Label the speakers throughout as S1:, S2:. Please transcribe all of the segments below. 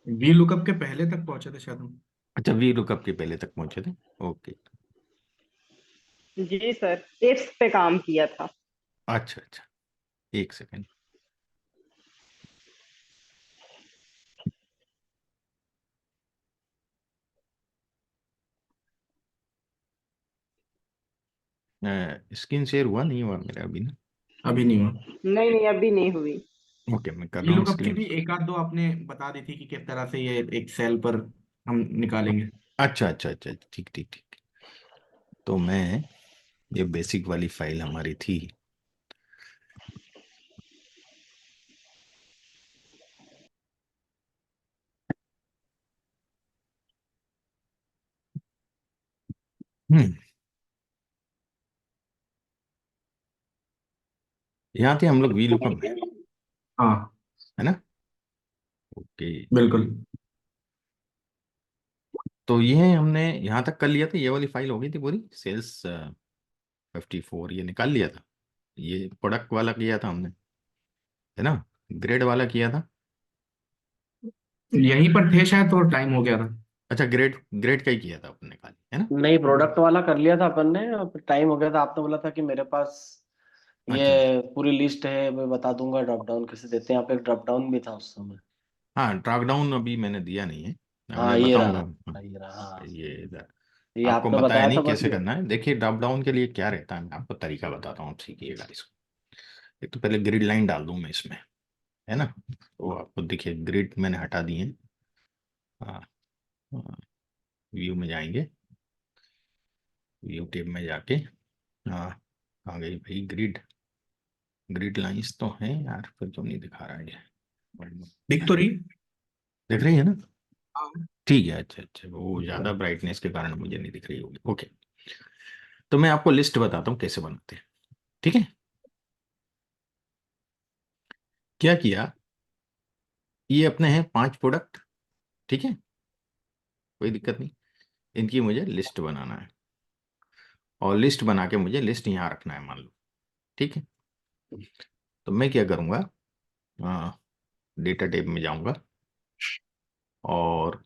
S1: V lookup के पहले तक पहुंचे थे शायद हम।
S2: अच्छा, वी लुकअप के पहले तक पहुंचे थे। ओके।
S3: जी सर, इफ्स पे काम किया था।
S2: अच्छा अच्छा, एक सेकेंड। स्क्रीन शेयर हुआ नहीं हुआ मेरा अभी ना?
S1: अभी नहीं हुआ।
S3: नहीं नहीं, अभी नहीं हुई।
S2: ओके, मैं कर
S1: वी
S2: रहा हूँ
S1: लुकअप की
S2: स्क्रीन।
S1: भी एक आध दो आपने बता दी थी कि किस तरह से ये एक सेल पर हम निकालेंगे।
S2: अच्छा अच्छा अच्छा, ठीक ठीक ठीक। तो मैं, ये बेसिक वाली फाइल हमारी थी। हम्म, यहाँ थे हम लोग वी लुकअप में,
S1: हाँ
S2: है ना? ओके।
S1: बिल्कुल।
S2: तो ये हमने यहाँ तक कर लिया था, ये वाली फाइल हो गई थी पूरी। सेल्स 54 ये निकाल लिया था। ये प्रोडक्ट वाला किया था हमने, है ना? ग्रेड वाला किया था।
S1: यहीं पर थे शायद तो टाइम हो गया था।
S2: अच्छा, ग्रेड ग्रेड का ही किया था अपन ने खाली, है ना?
S4: नहीं, प्रोडक्ट वाला कर लिया था अपन ने। अब टाइम हो गया था, आपने बोला था कि मेरे पास ये
S2: अच्छा अच्छा।
S4: पूरी लिस्ट है, मैं बता दूंगा ड्रॉप डाउन कैसे देते हैं। यहाँ पे एक ड्रॉप डाउन भी था उस समय।
S2: हाँ, ड्रॉप डाउन अभी मैंने दिया नहीं है, मैं
S4: हाँ ये
S2: बताऊंगा।
S4: रहा।
S2: हाँ,
S4: हाँ, ये रहा। हाँ,
S2: ये इधर
S4: ये
S2: आपको
S4: आपने
S2: बताया
S4: बताया था
S2: नहीं
S4: बस
S2: कैसे
S4: ये।
S2: करना है। देखिए, ड्रॉप डाउन के लिए क्या रहता है, मैं आपको तरीका बताता हूँ, सीखिएगा इसको। एक तो पहले ग्रिड लाइन डाल दूं मैं इसमें, है ना? तो आपको देखिए ग्रिड मैंने हटा दिए हैं। हाँ, व्यू में जाएंगे, व्यू टेब में जाके, हाँ, आ गई भाई ग्रिड। ग्रिड लाइंस तो हैं यार, फिर तो नहीं दिखा रहा है ये।
S1: दिख तो रही।
S2: दिख रही है ना?
S1: हाँ।
S2: ठीक है, अच्छा अच्छा, वो ज़्यादा ब्राइटनेस के कारण मुझे नहीं दिख रही होगी। ओके, तो मैं आपको लिस्ट बताता हूँ कैसे बनाते हैं, ठीक है? क्या किया, ये अपने हैं 5 प्रोडक्ट, ठीक है? कोई दिक्कत नहीं। इनकी मुझे लिस्ट बनाना है, और लिस्ट बना के मुझे लिस्ट यहाँ रखना है, मान लो, ठीक है? तो मैं क्या करूँगा, डेटा टेब में जाऊँगा, और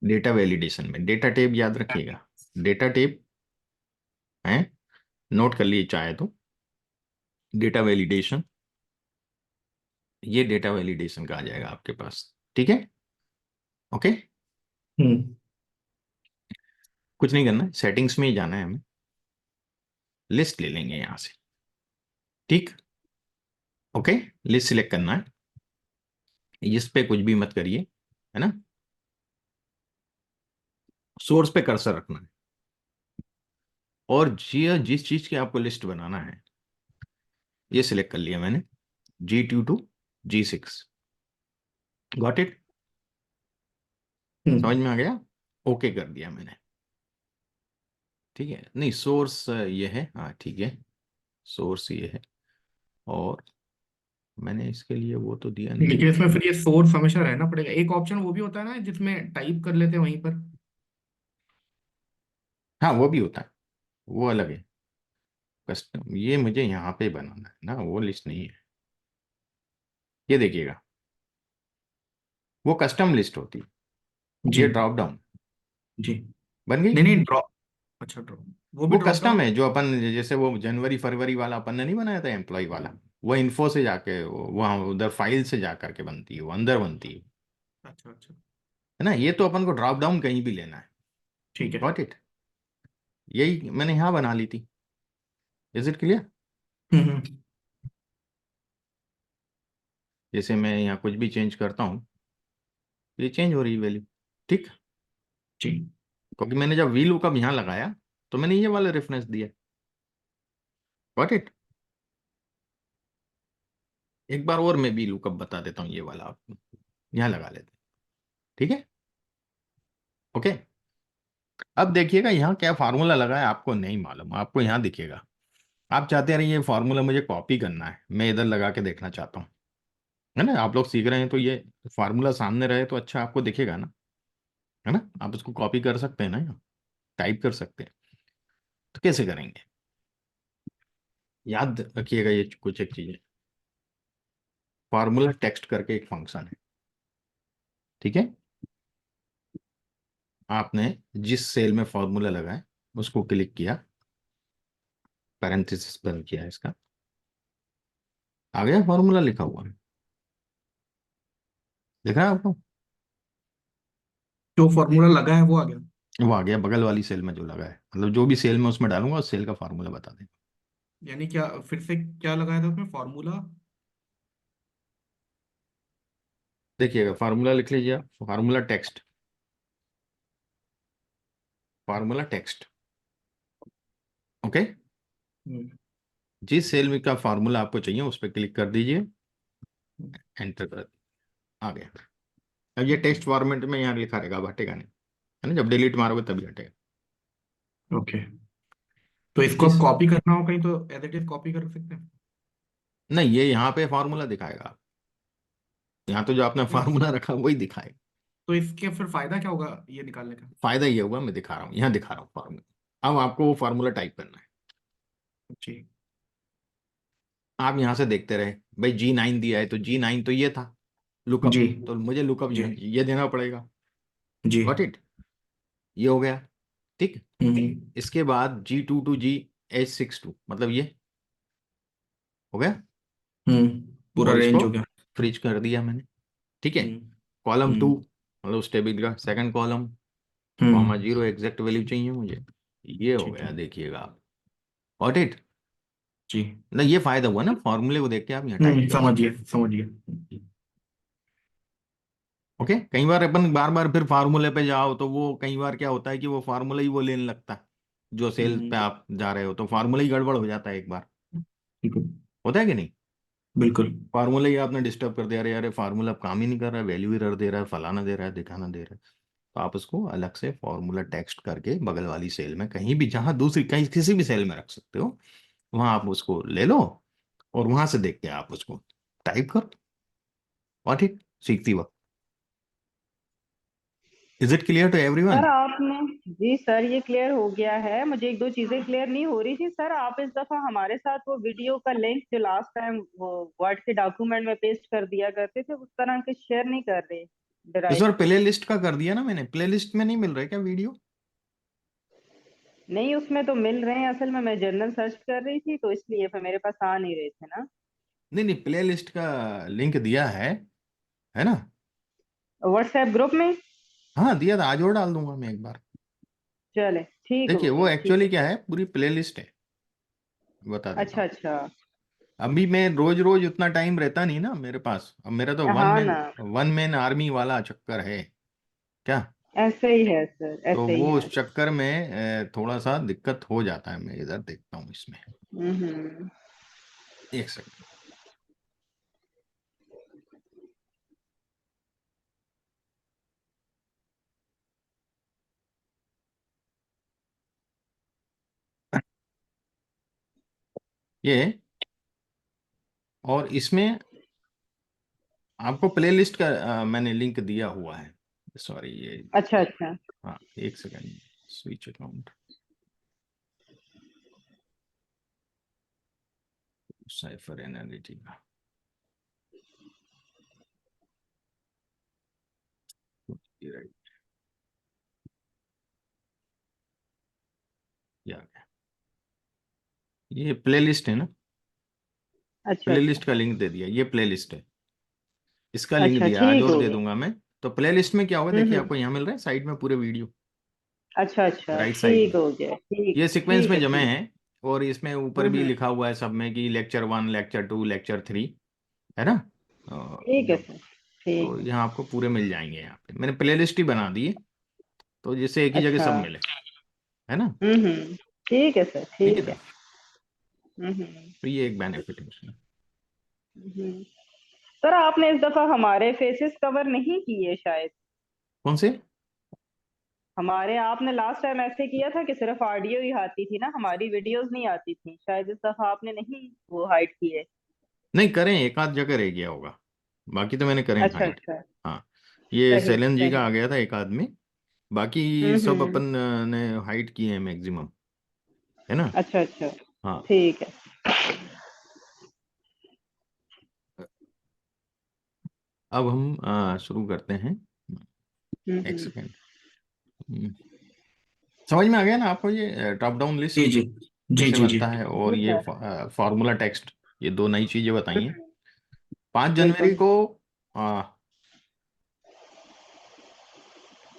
S2: डेटा वैलिडेशन में, डेटा टेब याद रखिएगा, डेटा टेब है, नोट कर लिए चाहे तो। डेटा वैलिडेशन, ये डेटा वैलिडेशन का आ जाएगा आपके पास, ठीक है? ओके।
S1: हम्म।
S2: कुछ नहीं करना है, सेटिंग्स में ही जाना है हमें, लिस्ट ले लेंगे यहाँ से, ठीक? ओके, लिस्ट सिलेक्ट करना है, इस पे कुछ भी मत करिए, है ना? सोर्स पे कर्सर रखना है, और जिस चीज की आपको लिस्ट बनाना है, ये सिलेक्ट कर लिया मैंने, G2 to G6। Got it? समझ
S1: हम्म।
S2: में आ गया? ओके कर दिया मैंने, ठीक है? नहीं, सोर्स ये है, हाँ ठीक है, सोर्स ये है, और मैंने इसके लिए वो तो दिया नहीं है।
S1: लेकिन इसमें फिर ये सोर्स हमेशा रहना पड़ेगा। एक ऑप्शन वो भी होता है ना जिसमें टाइप कर लेते हैं वहीं पर।
S2: हाँ, वो भी होता है, वो अलग है। कस्टम, ये मुझे यहाँ पे बनाना है ना, वो लिस्ट नहीं है। ये देखिएगा, वो कस्टम लिस्ट होती है,
S1: जी।
S2: ये ड्रॉप डाउन
S1: जी।
S2: बन गई।
S1: नहीं नहीं, ड्रॉप। अच्छा, ड्रॉप। वो भी
S2: वो
S1: ड्रॉप
S2: कस्टम
S1: डाउन।
S2: है, जो अपन जैसे वो जनवरी फरवरी वाला अपन ने नहीं बनाया था एम्प्लॉय वाला, वो इन्फो से जाके, वहाँ उधर फाइल से जा करके बनती है, वो अंदर बनती
S1: अच्छा अच्छा।
S2: है ना? ये तो अपन को ड्रॉप डाउन कहीं भी लेना है।
S1: ठीक है।
S2: Got it? यही मैंने यहाँ बना ली थी। Is it clear?
S1: हम्म।
S2: जैसे मैं यहाँ कुछ भी चेंज करता हूँ, ये चेंज हो रही है वैल्यू, ठीक?
S1: जी।
S2: क्योंकि मैंने जब वी लुकअप यहाँ लगाया, तो मैंने ये वाला रेफरेंस दिया। Got it? एक बार और मैं वी लुकअप बता देता हूँ, ये वाला आपको यहाँ लगा लेते हैं, ठीक है? ओके। अब देखिएगा यहाँ क्या फार्मूला लगा है, आपको नहीं मालूम, आपको यहाँ दिखेगा। आप चाहते रहिए ये फार्मूला मुझे कॉपी करना है, मैं इधर लगा के देखना चाहता हूँ, है ना? आप लोग सीख रहे हैं तो ये फार्मूला सामने रहे तो अच्छा आपको दिखेगा ना, है ना? आप इसको कॉपी कर सकते हैं ना, यहाँ टाइप कर सकते हैं। तो कैसे करेंगे, याद रखिएगा ये कुछ एक चीजें। फार्मूला टेक्स्ट करके एक फंक्शन है, ठीक है। आपने जिस सेल में फार्मूला लगाए उसको क्लिक किया, पैरेंथेसिस बंद किया, इसका आ गया फार्मूला लिखा हुआ है, दिख रहा है आपको?
S1: जो फॉर्मूला लगा है वो आ गया।
S2: वो आ गया बगल वाली सेल में जो लगा है, मतलब जो भी सेल में उसमें डालूंगा उस सेल का फार्मूला बता देगा।
S1: यानी क्या, फिर से क्या लगाया था उसमें फॉर्मूला?
S2: देखिएगा फार्मूला लिख लीजिए आप, formula text, formula text, okay.
S1: हम्म,
S2: जिस सेल में का फार्मूला आपको चाहिए उस पर क्लिक कर दीजिए, एंटर कर, आ गया। अब ये टेक्स्ट फॉर्मेट में यहाँ लिखा रहेगा, अब हटेगा नहीं, है ना, जब डिलीट मारोगे तभी हटेगा।
S1: ओके। तो इसको
S2: जिस
S1: अब कॉपी करना हो कहीं तो एज इट इज कॉपी कर सकते हैं?
S2: नहीं, ये यहाँ पे फार्मूला दिखाएगा, यहाँ तो जो आपने
S1: नहीं,
S2: फार्मूला रखा वही दिखाएगा।
S1: तो इसके फिर फायदा क्या होगा ये निकालने का?
S2: फायदा ये होगा, मैं दिखा रहा हूँ, यहाँ दिखा रहा हूँ फार्मूला। अब आपको वो फार्मूला टाइप करना है।
S1: जी।
S2: आप यहाँ से देखते रहे, भाई G9 दिया है तो G9 तो ये था लुकअप,
S1: जी।
S2: तो मुझे लुकअप
S1: जी।
S2: ये देना पड़ेगा।
S1: जी।
S2: गॉट इट, ये हो गया, ठीक।
S1: हम्म।
S2: इसके बाद G2 टू G H62, मतलब ये हो गया,
S1: पूरा
S2: और इसको
S1: रेंज हो गया।
S2: फ्रीज कर दिया मैंने, ठीक है।
S1: हम्म।
S2: कॉलम 2
S1: हम्म।
S2: मतलब उस टेबल का सेकंड कॉलम, कॉमा
S1: हम्म।
S2: 0 एग्जैक्ट वैल्यू चाहिए मुझे, ये हो
S1: ठीक
S2: गया,
S1: है।
S2: देखिएगा आप। गॉट इट,
S1: जी।
S2: ना ये फायदा हुआ ना, फॉर्मूले को देख के आप यहाँ टाइप कर सकते।
S1: समझिए समझिए।
S2: ओके, कई बार अपन बार बार फिर फार्मूले पे जाओ तो वो कई बार क्या होता है कि वो फार्मूला ही वो लेने लगता है, जो सेल पे
S1: हम्म।
S2: आप जा रहे हो, तो फार्मूला ही गड़बड़ हो जाता है एक बार,
S1: ठीक है।
S2: होता है कि नहीं।
S1: बिल्कुल।
S2: फार्मूला ही आपने डिस्टर्ब कर दिया, अरे यार फार्मूला काम ही नहीं कर रहा है, वैल्यू एरर दे रहा है, फलाना दे रहा है, दिखाना दे रहा है। तो आप उसको अलग से फार्मूला टेक्स्ट करके बगल वाली सेल में कहीं भी, जहां दूसरी कहीं किसी भी सेल में रख सकते हो, वहां आप उसको ले लो और वहां से देख के आप उसको टाइप करो, और ठीक सीखती वक्त। Is it clear to
S3: sir
S2: everyone?
S3: आपने, जी सर ये क्लियर हो गया है। मुझे एक दो चीजें क्लियर नहीं हो रही थी सर। आप इस दफा हमारे साथ वो वीडियो का लिंक जो लास्ट टाइम वो वर्ड के डॉक्यूमेंट में पेस्ट कर दिया करते थे, उस तरह के शेयर नहीं कर रहे
S2: इस
S3: ड्राइव
S2: बार
S3: पे।
S2: प्ले लिस्ट का कर दिया ना मैंने, प्ले लिस्ट में नहीं मिल रहा है क्या वीडियो?
S3: नहीं उसमें तो मिल रहे हैं, असल में मैं जनरल सर्च कर रही थी तो इसलिए फिर मेरे पास आ नहीं रहे थे ना।
S2: नहीं नहीं, प्ले लिस्ट का लिंक दिया है ना?
S3: व्हाट्सएप ग्रुप में।
S2: हाँ दिया था, आज और डाल दूंगा मैं एक बार।
S3: चले ठीक हो
S2: देखिए वो
S3: गया, ठीक
S2: एक्चुअली
S3: है।
S2: क्या है, पूरी प्ले लिस्ट है, बता देता
S3: अच्छा
S2: हूँ।
S3: अच्छा।
S2: अभी मैं रोज रोज उतना टाइम रहता नहीं ना मेरे पास, अब मेरा तो
S3: हाँ ना,
S2: वन मैन आर्मी वाला चक्कर है क्या,
S3: ऐसे ही है सर,
S2: तो
S3: ऐसे ही
S2: वो
S3: है।
S2: उस चक्कर में थोड़ा सा दिक्कत हो जाता है। मैं इधर देखता हूँ इसमें,
S3: हम्म।
S2: एक सेकंड। ये, और इसमें आपको प्ले लिस्ट का मैंने लिंक दिया हुआ है, सॉरी ये,
S3: अच्छा अच्छा।
S2: हाँ एक second, switch account, cipher Analytica, right, ये प्ले लिस्ट है ना,
S3: अच्छा
S2: प्ले
S3: अच्छा।
S2: लिस्ट का लिंक दे दिया, ये प्ले लिस्ट है, इसका लिंक
S3: अच्छा
S2: दिया, आज
S3: ठीक
S2: और
S3: हो
S2: दे
S3: गया।
S2: दूंगा मैं। तो प्ले लिस्ट में क्या होगा, देखिए
S3: हम्म।
S2: आपको यहाँ मिल रहा है साइड में पूरे वीडियो,
S3: अच्छा अच्छा
S2: राइट साइड
S3: ठीक
S2: में,
S3: हो गया, ठीक
S2: ये सीक्वेंस
S3: ठीक
S2: में
S3: है,
S2: जमे
S3: ठीक।
S2: हैं, और इसमें ऊपर भी
S3: हम्म।
S2: लिखा हुआ है सब में कि लेक्चर 1, लेक्चर 2, लेक्चर 3, है ना।
S3: ठीक है
S2: जब,
S3: सर,
S2: तो
S3: ठीक है।
S2: यहाँ आपको पूरे मिल जाएंगे, यहाँ पे मैंने प्ले लिस्ट ही बना दी है, तो जिससे एक ही जगह
S3: अच्छा।
S2: सब मिले, है ना।
S3: ठीक है सर,
S2: ठीक है
S3: ठीक
S2: ना,
S3: है। हम्म।
S2: तो ये एक बेनिफिट है उसमें।
S3: हम्म। सर आपने इस दफा हमारे फेसेस कवर नहीं किए शायद।
S2: कौन से?
S3: हमारे, आपने लास्ट टाइम ऐसे किया था कि सिर्फ ऑडियो ही आती थी ना, हमारी वीडियोस नहीं आती थी। शायद इस दफा आपने नहीं वो हाइड किए।
S2: नहीं करें, एक आध जगह रह गया होगा, बाकी तो मैंने करें
S3: अच्छा
S2: हाइड।
S3: अच्छा।
S2: हाँ, ये
S3: सही
S2: सैलन जी का
S3: सही।
S2: आ गया था एक आदमी, बाकी सब
S3: हम्म।
S2: अपन ने हाइड किए हैं मैक्सिमम, है ना।
S3: अच्छा अच्छा।
S2: हाँ,
S3: ठीक है।
S2: अब हम शुरू करते हैं। एक
S3: हम्म।
S2: सेकेंड। समझ में आ गया ना आपको ये टॉप डाउन लिस्ट
S1: जी जी जी
S2: कैसे
S1: जी जी।
S2: बनता है, और
S3: जी
S2: ये
S3: सर।
S2: फॉर्मूला टेक्स्ट, ये दो नई चीजें बताई हैं। 5 जनवरी
S3: बिल्कुल।
S2: को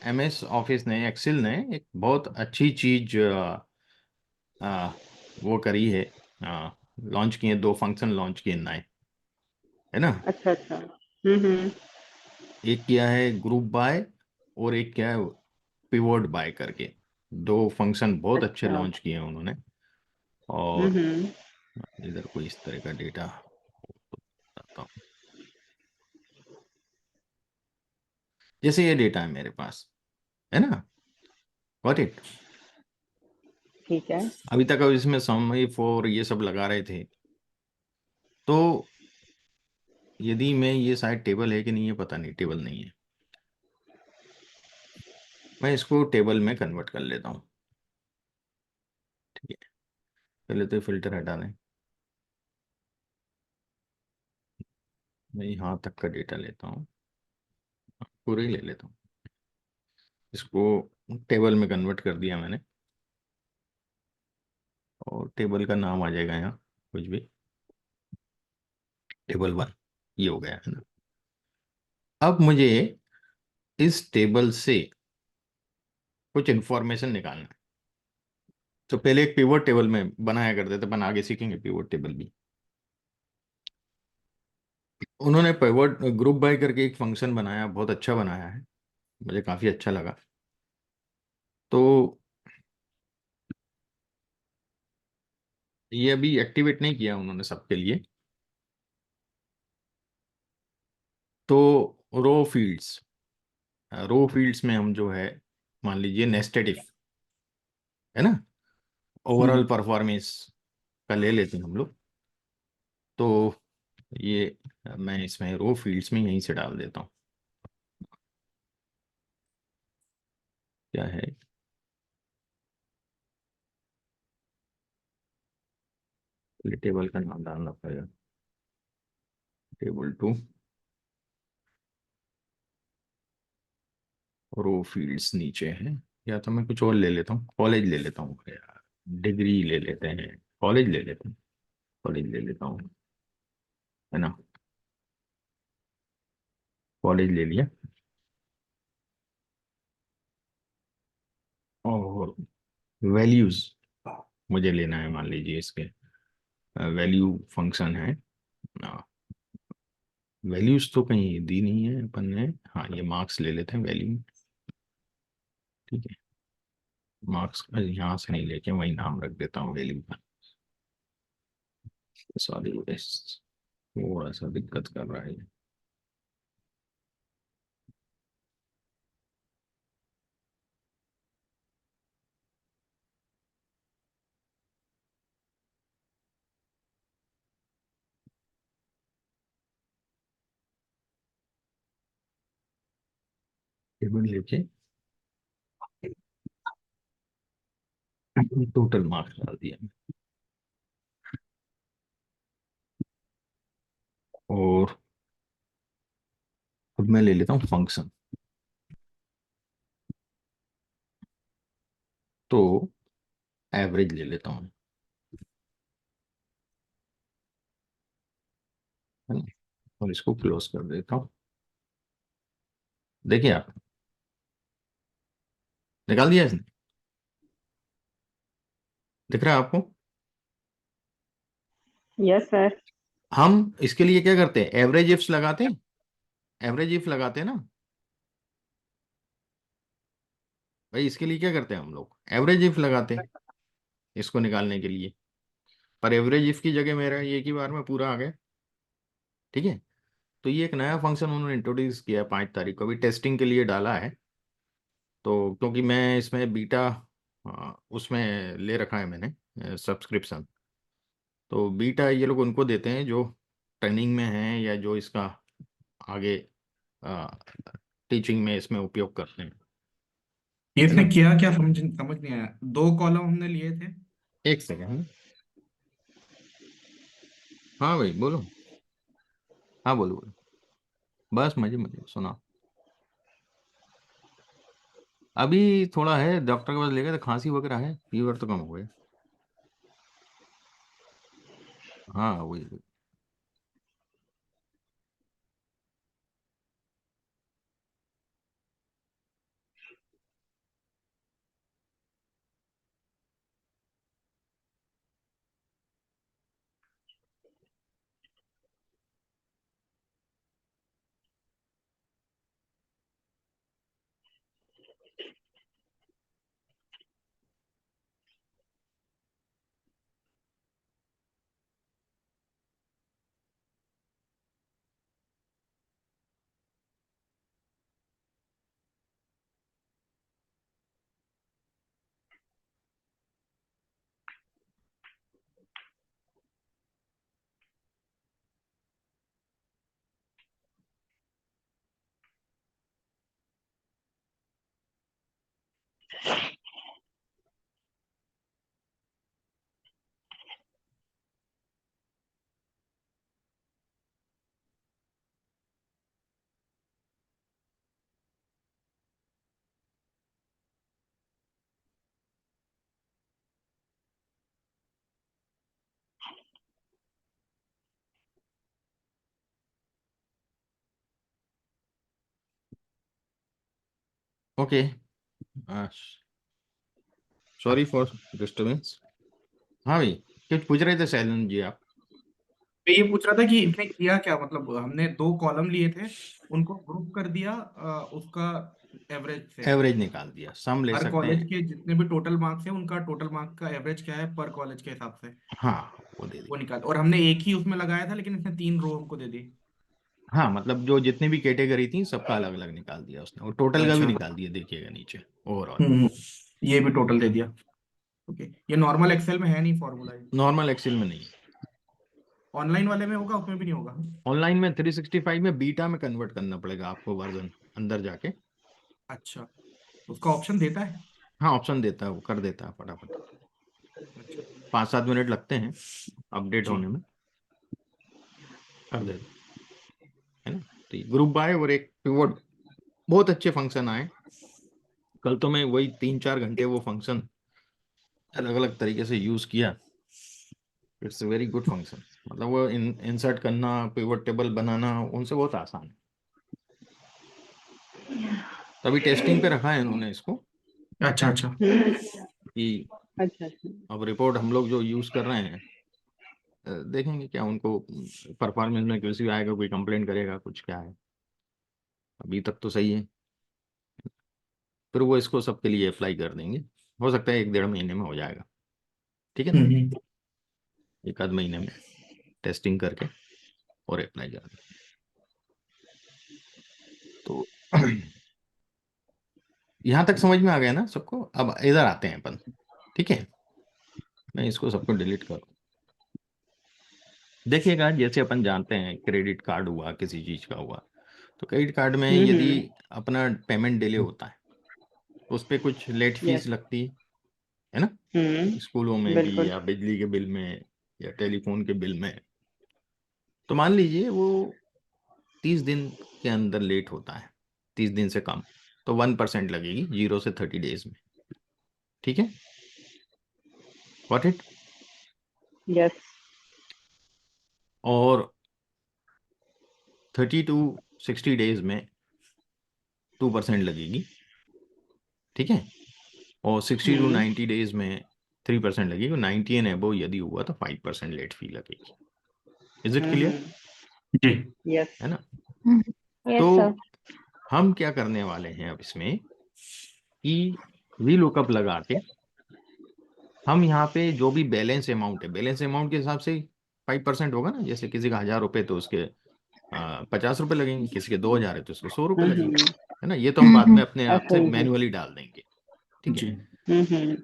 S2: MS ऑफिस ने, एक्सेल ने एक बहुत अच्छी चीज वो करी है, लॉन्च किए, 2 फंक्शन लॉन्च किए नए, है ना।
S3: अच्छा अच्छा। हम्म।
S2: एक किया है ग्रुप बाय, और एक किया है पिवोट बाय करके। 2 फंक्शन बहुत अच्छे
S3: अच्छा।
S2: लॉन्च किए हैं उन्होंने। और
S3: हम्म।
S2: इधर कोई इस तरह का डेटा बताता हूँ। जैसे ये डेटा है मेरे पास, है ना, गॉट इट।
S3: ठीक है।
S2: अभी तक अब इसमें समरी फॉर ये सब लगा रहे थे, तो यदि मैं, ये शायद टेबल है कि नहीं, ये पता नहीं, टेबल नहीं है। मैं इसको टेबल में कन्वर्ट कर लेता हूँ। ठीक है, पहले तो फिल्टर हटा दें। मैं यहाँ तक का डेटा लेता हूँ, पूरे ही ले लेता हूँ। इसको टेबल में कन्वर्ट कर दिया मैंने, और टेबल का नाम आ जाएगा यहाँ कुछ भी, टेबल 1, ये हो गया, है ना। अब मुझे इस टेबल से कुछ इंफॉर्मेशन निकालना है। तो पहले एक पिवट टेबल में बनाया करते थे, अपन आगे सीखेंगे पिवट टेबल भी। उन्होंने पिवट ग्रुप बाय करके एक फंक्शन बनाया, बहुत अच्छा बनाया है, मुझे काफी अच्छा लगा। तो ये अभी एक्टिवेट नहीं किया उन्होंने सबके लिए। तो रो फील्ड्स में हम जो है, मान लीजिए नेस्टेड इफ, है ना, ओवरऑल परफॉर्मेंस का ले लेते हैं हम लोग। तो ये मैं इसमें रो फील्ड्स में यहीं से डाल देता हूँ। क्या है, टेबल का नाम डालना पड़ेगा, टेबल 2 रो फील्ड्स नीचे है। या तो मैं कुछ और ले लेता हूँ, कॉलेज ले लेता हूँ यार, डिग्री ले लेते हैं, कॉलेज ले लेते हैं, कॉलेज ले लेता हूँ, है ना, कॉलेज ले लिया। और वैल्यूज मुझे लेना है, मान लीजिए इसके वैल्यू फंक्शन है। वैल्यूज तो कहीं दी नहीं है अपन ने, हाँ ये मार्क्स ले लेते हैं वैल्यू। ठीक है, मार्क्स यहाँ से नहीं लेके वही नाम रख देता हूँ वैल्यू का। सॉरी, थोड़ा सा दिक्कत कर रहा है। टेबल लेके टोटल मार्क्स डाल दिया। और अब मैं ले लेता हूँ फंक्शन। तो एवरेज ले लेता हूँ, है ना, और इसको क्लोज कर देता हूँ। देखिए आप, निकाल दिया इसने, दिख रहा है आपको।
S3: Yes sir.
S2: हम इसके लिए क्या करते हैं, एवरेज इफ्स लगाते हैं, एवरेज इफ लगाते हैं ना भाई। इसके लिए क्या करते हैं हम लोग, एवरेज इफ लगाते हैं इसको निकालने के लिए। पर एवरेज इफ की जगह मेरा ये एक ही बार में पूरा आ गया। ठीक है, तो ये एक नया फंक्शन उन्होंने इंट्रोड्यूस किया है 5 तारीख को, अभी टेस्टिंग के लिए डाला है। तो क्योंकि मैं इसमें बीटा उसमें ले रखा है मैंने सब्सक्रिप्शन, तो बीटा ये लोग उनको देते हैं जो ट्रेनिंग में हैं, या जो इसका आगे टीचिंग में इसमें उपयोग करते हैं,
S1: ये
S2: है
S1: इसने
S2: ना।
S1: किया क्या, समझ समझ नहीं आया। 2 कॉलम हमने लिए थे।
S2: एक सेकेंड, हाँ भाई बोलो, हाँ बोलो बोलो। बस मजे मजे सुना। अभी थोड़ा है, डॉक्टर के पास ले गए तो खांसी वगैरह है, फीवर तो कम हो गया। हाँ वही वही। Okay, sorry for disturbance. हाँ भाई, कुछ पूछ रहे थे शैलन जी आप?
S1: मैं ये पूछ रहा था कि इनने किया क्या, मतलब हमने दो कॉलम लिए थे, उनको ग्रुप कर दिया उसका एवरेज से।
S2: एवरेज निकाल दिया, सम ले
S1: हर
S2: सकते
S1: कॉलेज
S2: हैं।
S1: के जितने भी टोटल मार्क्स हैं उनका टोटल मार्क्स का एवरेज क्या है पर कॉलेज के हिसाब से,
S2: हाँ वो दे
S1: वो
S2: दिया।
S1: निकाल। और हमने एक ही उसमें लगाया था, लेकिन इसने 3 रो हमको दे दी।
S2: हाँ मतलब जो जितनी भी कैटेगरी थी सबका अलग अलग निकाल दिया उसने, और टोटल का भी
S1: अच्छा।
S2: निकाल दिया, देखिएगा नीचे ओवरऑल।
S1: ये भी टोटल दे दिया। ओके, ये नॉर्मल एक्सेल में है नहीं फॉर्मूला?
S2: नॉर्मल एक्सेल में नहीं है।
S1: ऑनलाइन वाले में होगा, उसमें भी नहीं होगा?
S2: ऑनलाइन में 365 में बीटा में कन्वर्ट करना पड़ेगा आपको, वर्जन अंदर जाके।
S1: अच्छा, उसका ऑप्शन देता है?
S2: हाँ ऑप्शन देता है, वो कर देता है फटाफट।
S1: अच्छा।
S2: 5-7 मिनट लगते हैं अपडेट
S1: जी।
S2: होने में, कर देता है ना। तो ग्रुप बाय और एक पिवट बहुत अच्छे फंक्शन आए। कल तो मैं वही 3-4 घंटे वो फंक्शन अलग अलग तरीके से यूज किया। इट्स वेरी गुड फंक्शन, मतलब वो इंसर्ट करना, पिवट टेबल बनाना उनसे बहुत आसान है। तभी टेस्टिंग पे रखा है इन्होंने इसको,
S1: अच्छा अच्छा।
S2: कि
S3: अच्छा अच्छा।
S2: अब रिपोर्ट हम लोग जो यूज कर रहे हैं, देखेंगे क्या उनको परफॉर्मेंस में किसी आएगा, कोई कंप्लेंट करेगा कुछ, क्या है। अभी तक तो सही है, फिर वो इसको सबके लिए अप्लाई कर देंगे। हो सकता है 1-1.5 महीने में हो जाएगा, ठीक है ना।
S1: हम्म।
S2: 1 आध महीने में टेस्टिंग करके और अप्लाई कर देंगे। तो यहाँ तक समझ में आ गया ना सबको? अब इधर आते हैं अपन, ठीक है। मैं इसको सबको डिलीट करूँ। देखिएगा, जैसे अपन जानते हैं क्रेडिट कार्ड हुआ, किसी चीज का हुआ, तो क्रेडिट कार्ड में यदि
S3: हम्म।
S2: अपना पेमेंट डिले होता है तो उस पर कुछ लेट
S3: यस।
S2: फीस लगती है ना, स्कूलों में भी
S3: बिल्कुल।
S2: या बिजली के बिल में या टेलीफोन के बिल में। तो मान लीजिए वो 30 दिन के अंदर लेट होता है, 30 दिन से कम, तो 1% लगेगी 0 से 30 डेज में, ठीक है। What it.
S3: यस।
S2: और 30 to 60 डेज में 2% लगेगी, ठीक है। और 60 to 90 डेज में 3% लगेगी, 90 एंड एबो यदि हुआ तो 5% लेट फी लगेगी। Is it clear?
S1: जी।
S3: यस।
S2: है ना।
S5: Yes sir.
S2: तो हम क्या करने वाले हैं अब इसमें, कि वी लुकअप लगा के हम यहाँ पे जो भी बैलेंस अमाउंट है, बैलेंस अमाउंट के हिसाब से 5% होगा ना। जैसे किसी का 1,000 रुपये तो उसके 50 रुपये लगेंगे, किसी के 2,000 है तो उसके 100 रुपये लगेंगे, है ना। ये तो हम बाद में अपने आप से
S3: एब्सोल्युटली।
S2: मैन्युअली डाल देंगे, ठीक
S1: जी।
S2: है।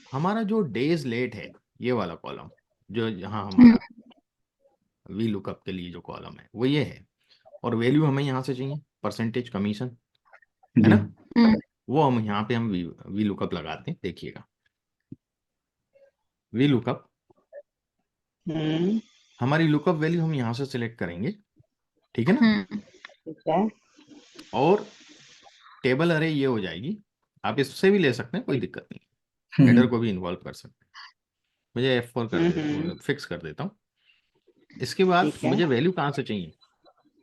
S2: हमारा जो डेज लेट है, ये वाला कॉलम जो यहाँ हमारा वी लुकअप के लिए जो कॉलम है वो ये है, और वैल्यू हमें यहाँ से चाहिए परसेंटेज कमीशन, है
S1: जी।
S2: ना। वो हम यहाँ पे हम वी लुकअप लगाते हैं, देखिएगा। वी लुकअप, हमारी लुकअप वैल्यू हम यहाँ से सिलेक्ट करेंगे, ठीक है ना।
S3: ठीक है।
S2: और टेबल अरे ये हो जाएगी, आप इससे भी ले सकते हैं, कोई दिक्कत नहीं, हेडर को भी इन्वॉल्व कर सकते हैं। मुझे F4 कर दे, फिक्स कर देता हूँ। इसके बाद
S3: ठीक है।
S2: मुझे वैल्यू कहाँ से चाहिए,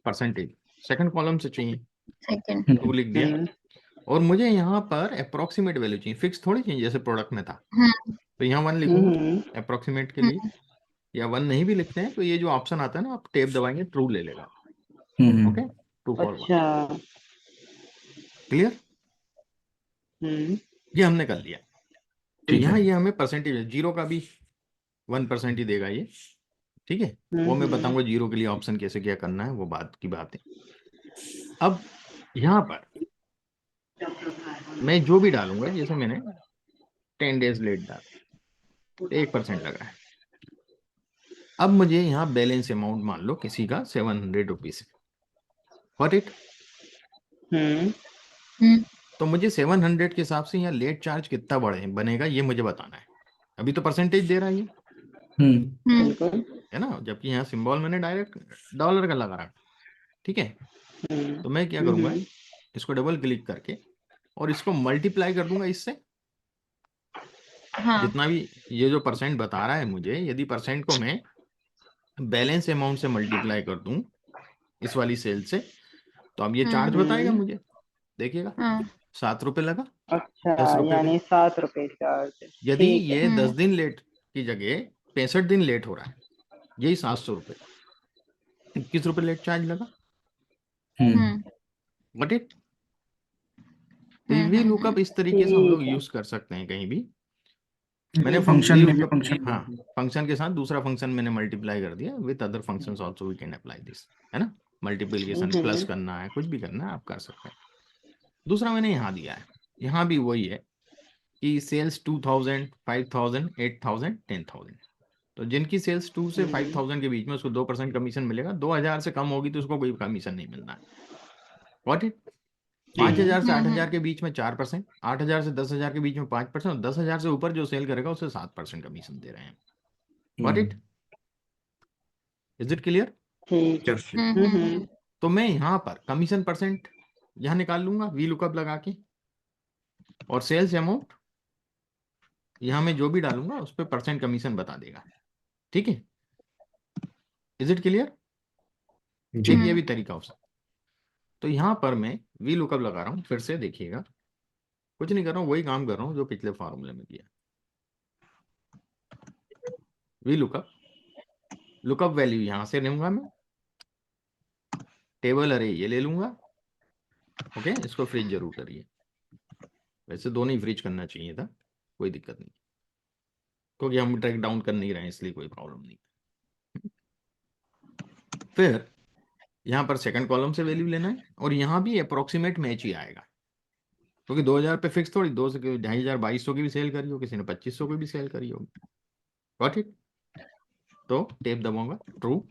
S2: परसेंटेज सेकंड कॉलम से चाहिए,
S5: सेकंड
S2: 2 लिख दिया। और मुझे यहाँ पर अप्रोक्सीमेट वैल्यू चाहिए, फिक्स थोड़ी चाहिए जैसे प्रोडक्ट में था। तो यहाँ 1 लिखूंगा अप्रोक्सीमेट के लिए, या 1 नहीं भी लिखते हैं तो ये जो ऑप्शन आता है ना, आप टेप दबाएंगे ट्रू ले लेगा। Okay, true for 1।
S3: अच्छा।
S2: क्लियर, ये हमने कर लिया। तो यहाँ ये हमें परसेंटेज, जीरो का भी 1% ही देगा ये, ठीक है। वो मैं बताऊंगा जीरो के लिए ऑप्शन कैसे क्या करना है, वो बात की बात है। अब यहाँ पर मैं जो भी डालूंगा, जैसे मैंने 10 डेज लेट डाला, 1% लग रहा है। अब मुझे यहाँ बैलेंस अमाउंट मान लो किसी का 700 रुपीज, व्हाट इट। तो मुझे 700 के हिसाब से यहाँ लेट चार्ज कितना बनेगा ये मुझे बताना है। अभी तो परसेंटेज दे रहा है ये,
S3: बिल्कुल।
S2: है ना, जबकि यहाँ सिंबल मैंने डायरेक्ट डॉलर का लगा रहा, ठीक है। तो मैं क्या करूंगा, इसको डबल क्लिक करके और इसको मल्टीप्लाई कर दूंगा इससे।
S5: हाँ
S2: जितना भी ये जो परसेंट बता रहा है मुझे, यदि परसेंट को मैं बैलेंस अमाउंट से मल्टीप्लाई कर दूं इस वाली सेल से, तो अब ये चार्ज बताएगा मुझे, देखिएगा
S5: हाँ
S2: 7 रुपए लगा
S3: अच्छा,
S2: 10 रुपए पे।
S3: यानी 7 रुपए चार्ज।
S2: यदि
S3: ठीक है।
S2: ये 10 दिन लेट की जगह 65 दिन लेट हो रहा है, यही 700 रुपए, 21 रुपए लेट चार्ज लगा, बट इट। तो वी लुकअप इस तरीके से हम लोग
S3: ठीक है।
S2: यूज कर सकते हैं कहीं भी। मैंने
S1: फंक्शन में भी
S2: VLOOKUP
S1: फंक्शन
S2: हाँ, फंक्शन के साथ दूसरा फंक्शन मैंने मल्टीप्लाई कर दिया, with other functions also we can apply this, है ना। मल्टीप्लिकेशन प्लस करना है, कुछ भी करना है आप कर सकते हैं। दूसरा मैंने यहाँ दिया है, यहाँ भी वही है कि सेल्स 2000, 5000, 8000, 10,000। तो जिनकी सेल्स 2 से 5000 के बीच में, उसको 2% कमीशन मिलेगा। 2000 से कम होगी तो उसको कोई कमीशन नहीं मिलना है, व्हाट इट। 5000 से 8000 के बीच में 4%, 8000 से 10,000 के बीच में 5%, और 10,000 से ऊपर जो सेल करेगा उसे 7% कमीशन दे रहे हैं, what it. Is it clear.
S3: ठीक।
S2: तो मैं यहाँ पर कमीशन परसेंट यहाँ निकाल लूंगा VLOOKUP लगा के, और सेल्स अमाउंट यहाँ मैं जो भी डालूंगा उस पर परसेंट कमीशन बता देगा, ठीक है। Is it clear. एक ये भी तरीका हो सकता। तो यहाँ पर मैं VLOOKUP लगा रहा हूँ, फिर से देखिएगा, कुछ नहीं कर रहा हूँ, वही काम कर रहा हूँ जो पिछले फॉर्मूले में किया। VLOOKUP, लुकअप वैल्यू यहाँ से लूंगा मैं, टेबल अरे ये ले लूंगा, ओके। इसको फ्रीज जरूर करिए, वैसे दोनों ही फ्रीज करना चाहिए था, कोई दिक्कत नहीं, क्योंकि हम ट्रैक डाउन कर नहीं रहे हैं, इसलिए कोई प्रॉब्लम नहीं। फिर यहाँ पर सेकंड कॉलम से वैल्यू लेना है, और यहाँ भी अप्रोक्सीमेट मैच ही आएगा, क्योंकि 2000 पे फिक्स थोड़ी, 2 से 2500 2200 की भी सेल करी हो, किसी ने 2500 की भी सेल करी होगी, गॉट इट। तो टेप दबाऊंगा, ट्रू,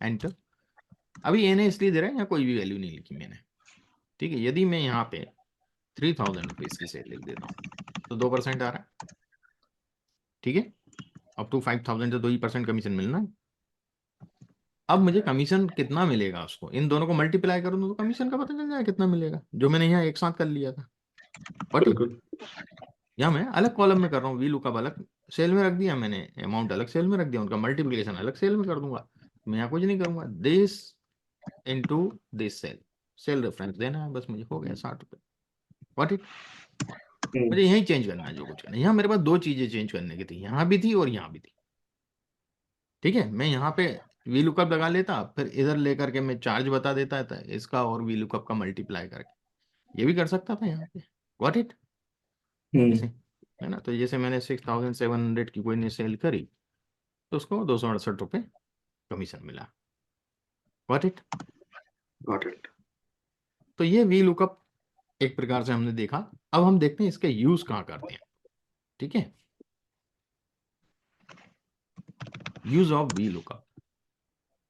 S2: एंटर। अभी ये नहीं इसलिए दे रहा है, यहाँ कोई भी वैल्यू नहीं लिखी मैंने, ठीक है। यदि मैं यहाँ पे 3000 रुपीज की सेल लिख देता हूँ तो 2% आ रहा है, ठीक है। अप टू 5000 से 2% कमीशन मिलना है। अब मुझे कमीशन कितना मिलेगा, उसको इन दोनों को मल्टीप्लाई करूँ तो कमीशन का पता चल जाएगा कितना मिलेगा, जो मैंने यहाँ एक साथ कर लिया था, बट यहाँ मैं अलग कॉलम में कर रहा हूँ। VLOOKUP अलग सेल में रख दिया मैंने, अमाउंट अलग सेल में रख दिया, उनका मल्टीप्लिकेशन अलग सेल में कर दूंगा। मैं यहाँ कुछ नहीं करूंगा, this into this cell, cell reference देना है बस, मुझे हो गया 60 रुपये, व्हाट इट। मुझे यही चेंज करना है जो कुछ करना है। यहाँ मेरे पास 2 चीजें चेंज करने की थी, यहाँ भी थी और यहाँ भी थी, ठीक है। मैं यहाँ पे VLOOKUP लगा लेता, फिर इधर लेकर के मैं चार्ज बता देता था इसका, और VLOOKUP का मल्टीप्लाई करके ये भी कर सकता था यहाँ पे, व्हाट इट, ऐसे, है ना। तो जैसे मैंने 6700 की कोई ने सेल करी तो उसको 268 रुपये कमीशन मिला, व्हाट इट। तो ये VLOOKUP एक प्रकार से हमने देखा। अब हम देखते हैं इसके यूज कहाँ करते हैं, ठीक है। यूज ऑफ VLOOKUP,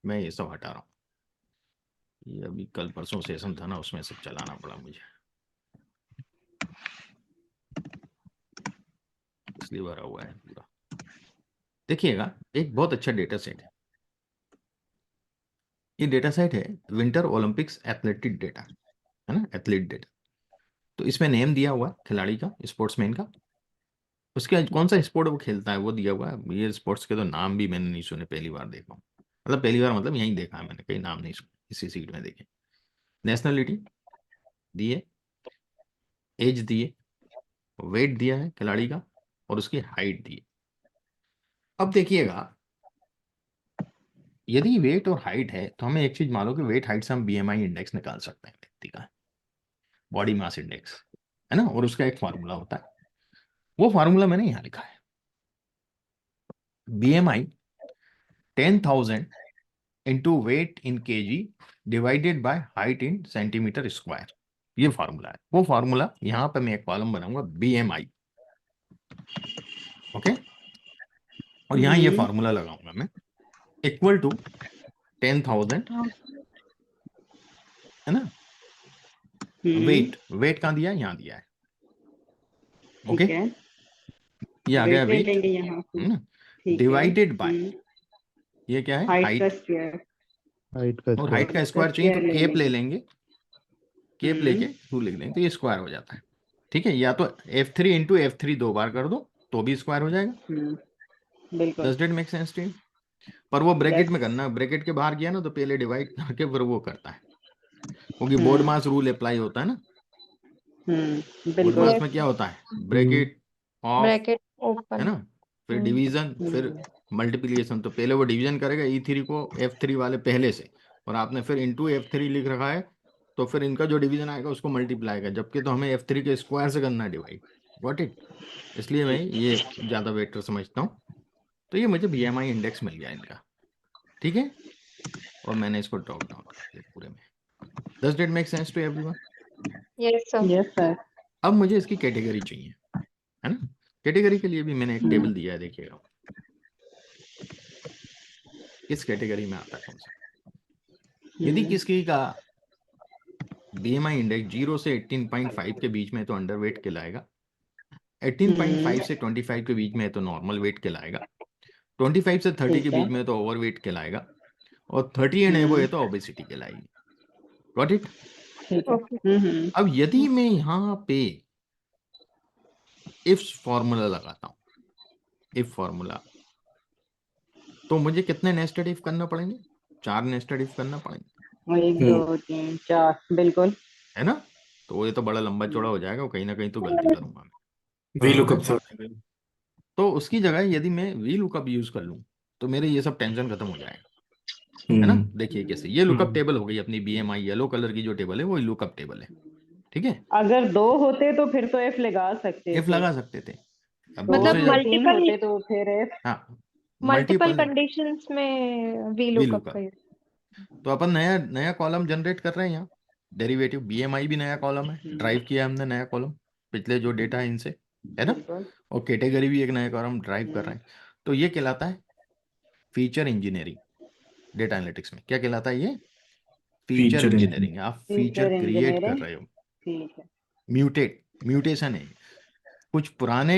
S2: मैं ये सब हटा रहा हूँ, ये अभी कल परसों सेशन था ना, उसमें सब चलाना पड़ा मुझे, इसलिए भरा हुआ है पूरा। देखिएगा एक बहुत अच्छा डेटा सेट है, ये डेटा सेट है विंटर ओलंपिक्स एथलेटिक डेटा, है ना, एथलीट डेटा। तो इसमें नेम दिया हुआ है खिलाड़ी का, स्पोर्ट्समैन का, उसके कौन सा स्पोर्ट वो खेलता है वो दिया हुआ है। ये स्पोर्ट्स के तो नाम भी मैंने नहीं सुने, पहली बार देखा हूँ, मतलब पहली बार मतलब यहीं देखा है मैंने, कहीं नाम नहीं सुना, इसी सीट में देखे। नेशनलिटी दिए, एज दिए, वेट दिया है खिलाड़ी का, और उसकी हाइट दी है। अब देखिएगा, यदि वेट और हाइट है तो हमें एक चीज मालूम कि वेट हाइट से हम बीएमआई इंडेक्स निकाल सकते हैं व्यक्ति का, बॉडी मास इंडेक्स, है ना, और उसका एक फार्मूला होता है। वो फार्मूला मैंने यहां लिखा है, BMI 10,000 into weight in KG divided by height in centimetre square. ये फार्मूला है। वो फार्मूला यहां पर मैं एक कॉलम बनाऊंगा बीएमआई, ओके, और यहां ये फार्मूला लगाऊंगा मैं, इक्वल टू 10,000, है ना, वेट, वेट कहाँ दिया है, यहाँ दिया है, ओके,
S3: ठीक है,
S2: ये आ गया
S3: वेट ले
S2: वेट,
S3: लेंगे यहाँ से,
S2: है ना,
S3: ठीक है।
S2: डिवाइडेड बाय, ये क्या है,
S3: हाइट का
S2: हाइट,
S3: स्क्वायर,
S6: हाइट का
S2: और
S6: स्क्वायर।
S2: हाइट का
S3: उसका
S2: स्क्वायर चाहिए तो
S3: स्क्वायर ले
S2: केप ले
S3: लेंगे।
S2: लेंगे, केप लेके 2 लिख देंगे तो ये स्क्वायर हो जाता है। ठीक है, या तो F3 इंटू F3 2 बार कर दो तो भी स्क्वायर हो जाएगा।
S3: बिल्कुल।
S2: Does it make sense to you? पर वो ब्रैकेट में
S3: Yes.
S2: करना, ब्रैकेट के बाहर किया ना तो पहले डिवाइड करके फिर वो करता है, क्योंकि बोर्ड मास रूल अप्लाई होता है ना। बोर्ड
S3: बिल्कुल।
S2: मास में क्या होता है, ब्रैकेट ऑफ,
S5: ब्रैकेट
S2: है
S5: ओपन।
S2: ना, फिर डिवीजन, फिर मल्टीप्लिकेशन। तो पहले वो डिवीजन करेगा E3 को F3 वाले पहले से, और आपने फिर इंटू F3 लिख रखा है तो फिर इनका जो डिवीजन आएगा उसको मल्टीप्लाई का, जबकि तो हमें F3 के स्क्वायर से करना है डिवाइड। Got it? इसलिए मैं ये ज़्यादा बेटर समझता हूँ। तो ये मुझे BMI इंडेक्स मिल गया इनका, ठीक है, और मैंने इसको ड्रॉप डाउन कर दिया पूरे में। Does it make sense to everyone?
S5: Yes sir.
S3: Yes sir.
S2: अब मुझे इसकी कैटेगरी चाहिए, है ना। कैटेगरी के लिए भी मैंने एक टेबल दिया है, देखिएगा किस कैटेगरी में आता है कौन सा। यदि किसी का BMI इंडेक्स 0 से 18.5 के बीच में है तो अंडरवेट कहलाएगा, 18.5 से 25 के बीच में है तो नॉर्मल वेट कहलाएगा, 25 से 30 के
S3: ठीक है।
S2: बीच में है तो ओवरवेट कहलाएगा, और 30 एंड एबो है तो ओबेसिटी कहलाएगी। Got it?
S3: ठीक है।
S2: अब यदि मैं यहाँ पे इफ फॉर्मूला लगाता हूँ, इफ फॉर्मूला, तो मुझे कितने नेस्टेड इफ करना पड़ेंगे? 4 नेस्टेड इफ करना पड़ेंगे,
S3: 1 2 3 4 बिल्कुल।
S2: है ना। तो ये तो बड़ा लंबा चौड़ा हो जाएगा, कहीं ना कहीं तो गलती करूंगा मैं।
S1: वी
S2: तो
S1: लुकअप
S2: मैं
S1: सर।
S2: तो उसकी जगह यदि मैं वी लुकअप यूज कर लूँ तो मेरे ये सब टेंशन खत्म हो जाएगा, है ना। देखिए कैसे, ये लुकअप टेबल हो गई अपनी BMI, येलो कलर की जो टेबल है वो लुकअप टेबल है, ठीक है।
S3: अगर 2 होते तो फिर तो F लगा सकते
S2: इफ
S3: थे,
S2: लगा सकते थे, अब
S3: 2
S5: मतलब
S2: दूसरे
S3: या
S2: जब,
S3: 3
S5: मल्टीपल
S3: होते तो फिर F।
S2: हाँ,
S5: मल्टीपल
S2: मल्टीपल
S5: कंडीशंस में वी
S2: वी
S5: लुकअप
S2: लुकअप,
S5: का यूज।
S2: तो अपन नया नया कॉलम जनरेट कर रहे हैं यहाँ, डेरिवेटिव BMI भी नया कॉलम है, ड्राइव किया हमने नया कॉलम पिछले जो डेटा है इनसे, है ना,
S3: बिल्कुल।
S2: और कैटेगरी भी एक नया कॉलम ड्राइव कर रहे हैं। तो ये कहलाता है फीचर इंजीनियरिंग। डेटा एनालिटिक्स में क्या कहलाता है ये? Feature
S1: feature
S2: engineering. आप फीचर
S3: फीचर
S2: क्रिएट कर
S3: इंजीनियरिंग,
S2: रहे हो,
S3: ठीक है।
S2: म्यूटेशन है, कुछ पुराने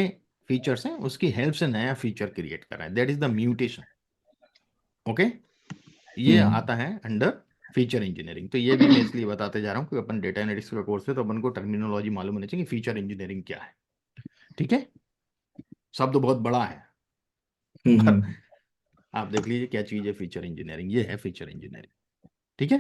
S2: फीचर्स हैं उसकी हेल्प से नया फीचर क्रिएट कर रहा है, that is the mutation, okay. ये आता है अंडर फीचर इंजीनियरिंग। तो ये भी मैं इसलिए बताते जा रहा हूँ कि अपन डेटा एनालिटिक्स का कोर्स है तो अपन को टर्मिनोलॉजी मालूम होनी चाहिए कि फीचर इंजीनियरिंग क्या है, ठीक है। शब्द बहुत बड़ा है, पर आप देख लीजिए क्या चीज है फीचर इंजीनियरिंग। ये है फीचर इंजीनियरिंग, ठीक है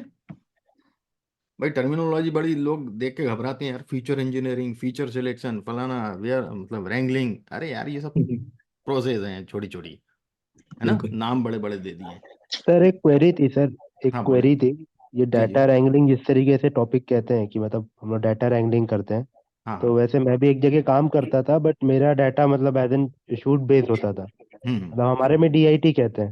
S2: भाई। टर्मिनोलॉजी बड़ी लोग देख के घबराते हैं यार, फीचर इंजीनियरिंग, फीचर सिलेक्शन, फलाना वेयर, मतलब रैंगलिंग, अरे यार ये सब प्रोसेस हैं छोटी छोटी, है ना,
S1: बिल्कुल।
S2: नाम बड़े बड़े दे दिए हैं।
S6: सर एक क्वेरी थी सर, एक
S2: हाँ बोले
S6: क्वेरी थी। ये
S2: जी
S6: डाटा
S2: जी,
S6: रैंगलिंग जिस तरीके से टॉपिक कहते हैं कि मतलब हम लोग डाटा रैंगलिंग करते हैं, तो
S2: हाँ,
S6: वैसे मैं भी एक जगह काम करता था, बट मेरा डाटा मतलब एज एन शूट बेस्ड होता था।
S2: हम्म
S6: मतलब हमारे में DIT कहते हैं,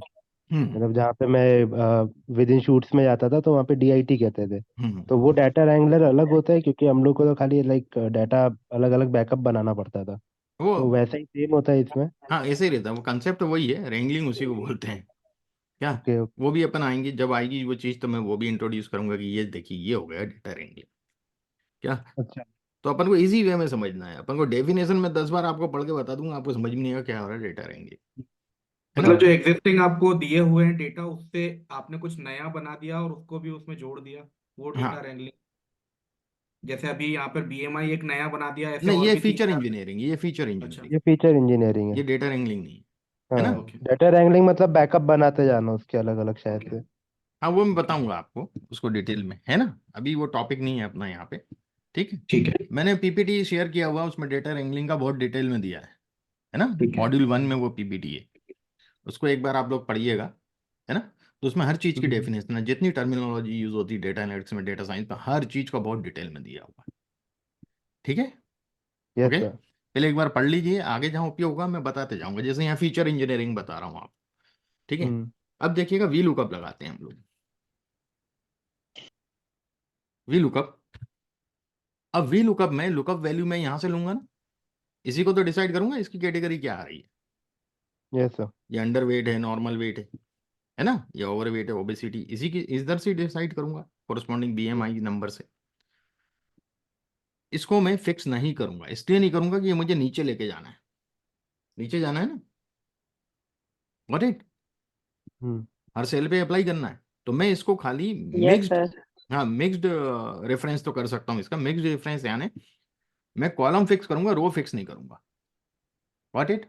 S2: हम्म
S6: मतलब जहाँ पे मैं विद इन शूट्स में जाता था तो वहाँ पे DIT कहते थे।
S2: हम्म,
S6: तो वो डाटा रैंगलर अलग होता है, क्योंकि हम लोग को तो खाली लाइक डाटा अलग अलग बैकअप बनाना पड़ता था।
S2: वो
S6: तो वैसा ही सेम होता है इसमें।
S2: हाँ ऐसे ही रहता है, वो कंसेप्ट वही है, रैंगलिंग उसी को बोलते हैं क्या।
S6: ओके।
S2: वो भी अपन आएंगे, जब आएगी वो चीज़ तो मैं वो भी इंट्रोड्यूस करूंगा कि ये देखिए ये हो गया डेटा रैंगलिंग क्या।
S6: अच्छा।
S2: तो अपन को इजी वे में समझना है, अपन को डेफिनेशन में 10 बार आपको पढ़ के बता दूंगा, आपको समझ में नहीं आएगा क्या हो रहा है डेटा रैंगलिंग, है ना?
S1: मतलब जो एग्जिस्टिंग आपको दिए हुए हैं डेटा, उससे आपने कुछ नया बना दिया और उसको भी उसमें जोड़ दिया, वो डेटा
S2: हाँ,
S1: रैंगलिंग। जैसे अभी यहाँ पर बीएमआई एक नया बना दिया, ऐसे
S2: नहीं
S1: और
S2: ये
S1: भी तीन
S2: फीचर
S1: चार।
S2: इंजीनियरिंग, ये फीचर
S1: अच्छा,
S2: इंजीनियरिंग,
S6: ये फीचर इंजीनियरिंग है।
S2: ये डेटा रेंगलिंग नहीं है ना?
S6: हाँ,
S1: ओके
S6: डाटा रैंगलिंग मतलब बैकअप बनाते जाना उसके अलग अलग शायद
S1: ओके।
S6: से।
S2: हाँ वो मैं बताऊंगा आपको उसको डिटेल में, है ना? अभी वो टॉपिक नहीं है अपना यहाँ पे, ठीक है?
S1: ठीक है
S2: मैंने पीपीटी शेयर किया हुआ, उसमें डेटा रेंगलिंग का बहुत डिटेल में दिया है ना?
S1: ठीक है।
S2: मॉड्यूल 1 में वो पीपीटी है, उसको एक बार आप लोग पढ़िएगा, है ना? तो उसमें हर चीज़ की
S6: हम्म,
S2: डेफिनेशन है, जितनी टर्मिनोलॉजी यूज होती है डेटा एनालिटिक्स में, डेटा साइंस में, हर चीज़ का बहुत डिटेल में दिया हुआ है, ठीक है?
S6: Yes
S2: okay,
S6: sir.
S2: पहले एक बार पढ़ लीजिए, आगे जहाँ उपयोग होगा मैं बताते जाऊंगा, जैसे यहाँ फीचर इंजीनियरिंग बता रहा हूँ आप, ठीक है?
S6: हम्म,
S2: अब देखिएगा वी लुकअप लगाते हैं हम लोग, वी लुकअप। अब वी लुकअप में लुकअप वैल्यू मैं यहाँ से लूंगा ना, इसी को तो डिसाइड करूंगा इसकी कैटेगरी क्या आ रही है,
S6: यस सर।
S2: ये अंडर वेट है, नॉर्मल वेट है ना, ये ओवर वेट है, ओबेसिटी, इसी की इधर से डिसाइड करूंगा कोरस्पॉन्डिंग बीएमआई नंबर से। इसको मैं फिक्स नहीं करूंगा, इसलिए नहीं करूंगा कि ये मुझे नीचे लेके जाना है, नीचे जाना है ना, गॉट इट?
S6: हम्म,
S2: हर सेल पे अप्लाई करना है, तो मैं इसको खाली
S3: यस
S2: मिक्स्ड,
S3: सर।
S2: हाँ मिक्स्ड रेफरेंस तो कर सकता हूँ इसका, मिक्स्ड रेफरेंस यानी मैं कॉलम फिक्स करूंगा, रो फिक्स नहीं करूंगा, गॉट इट?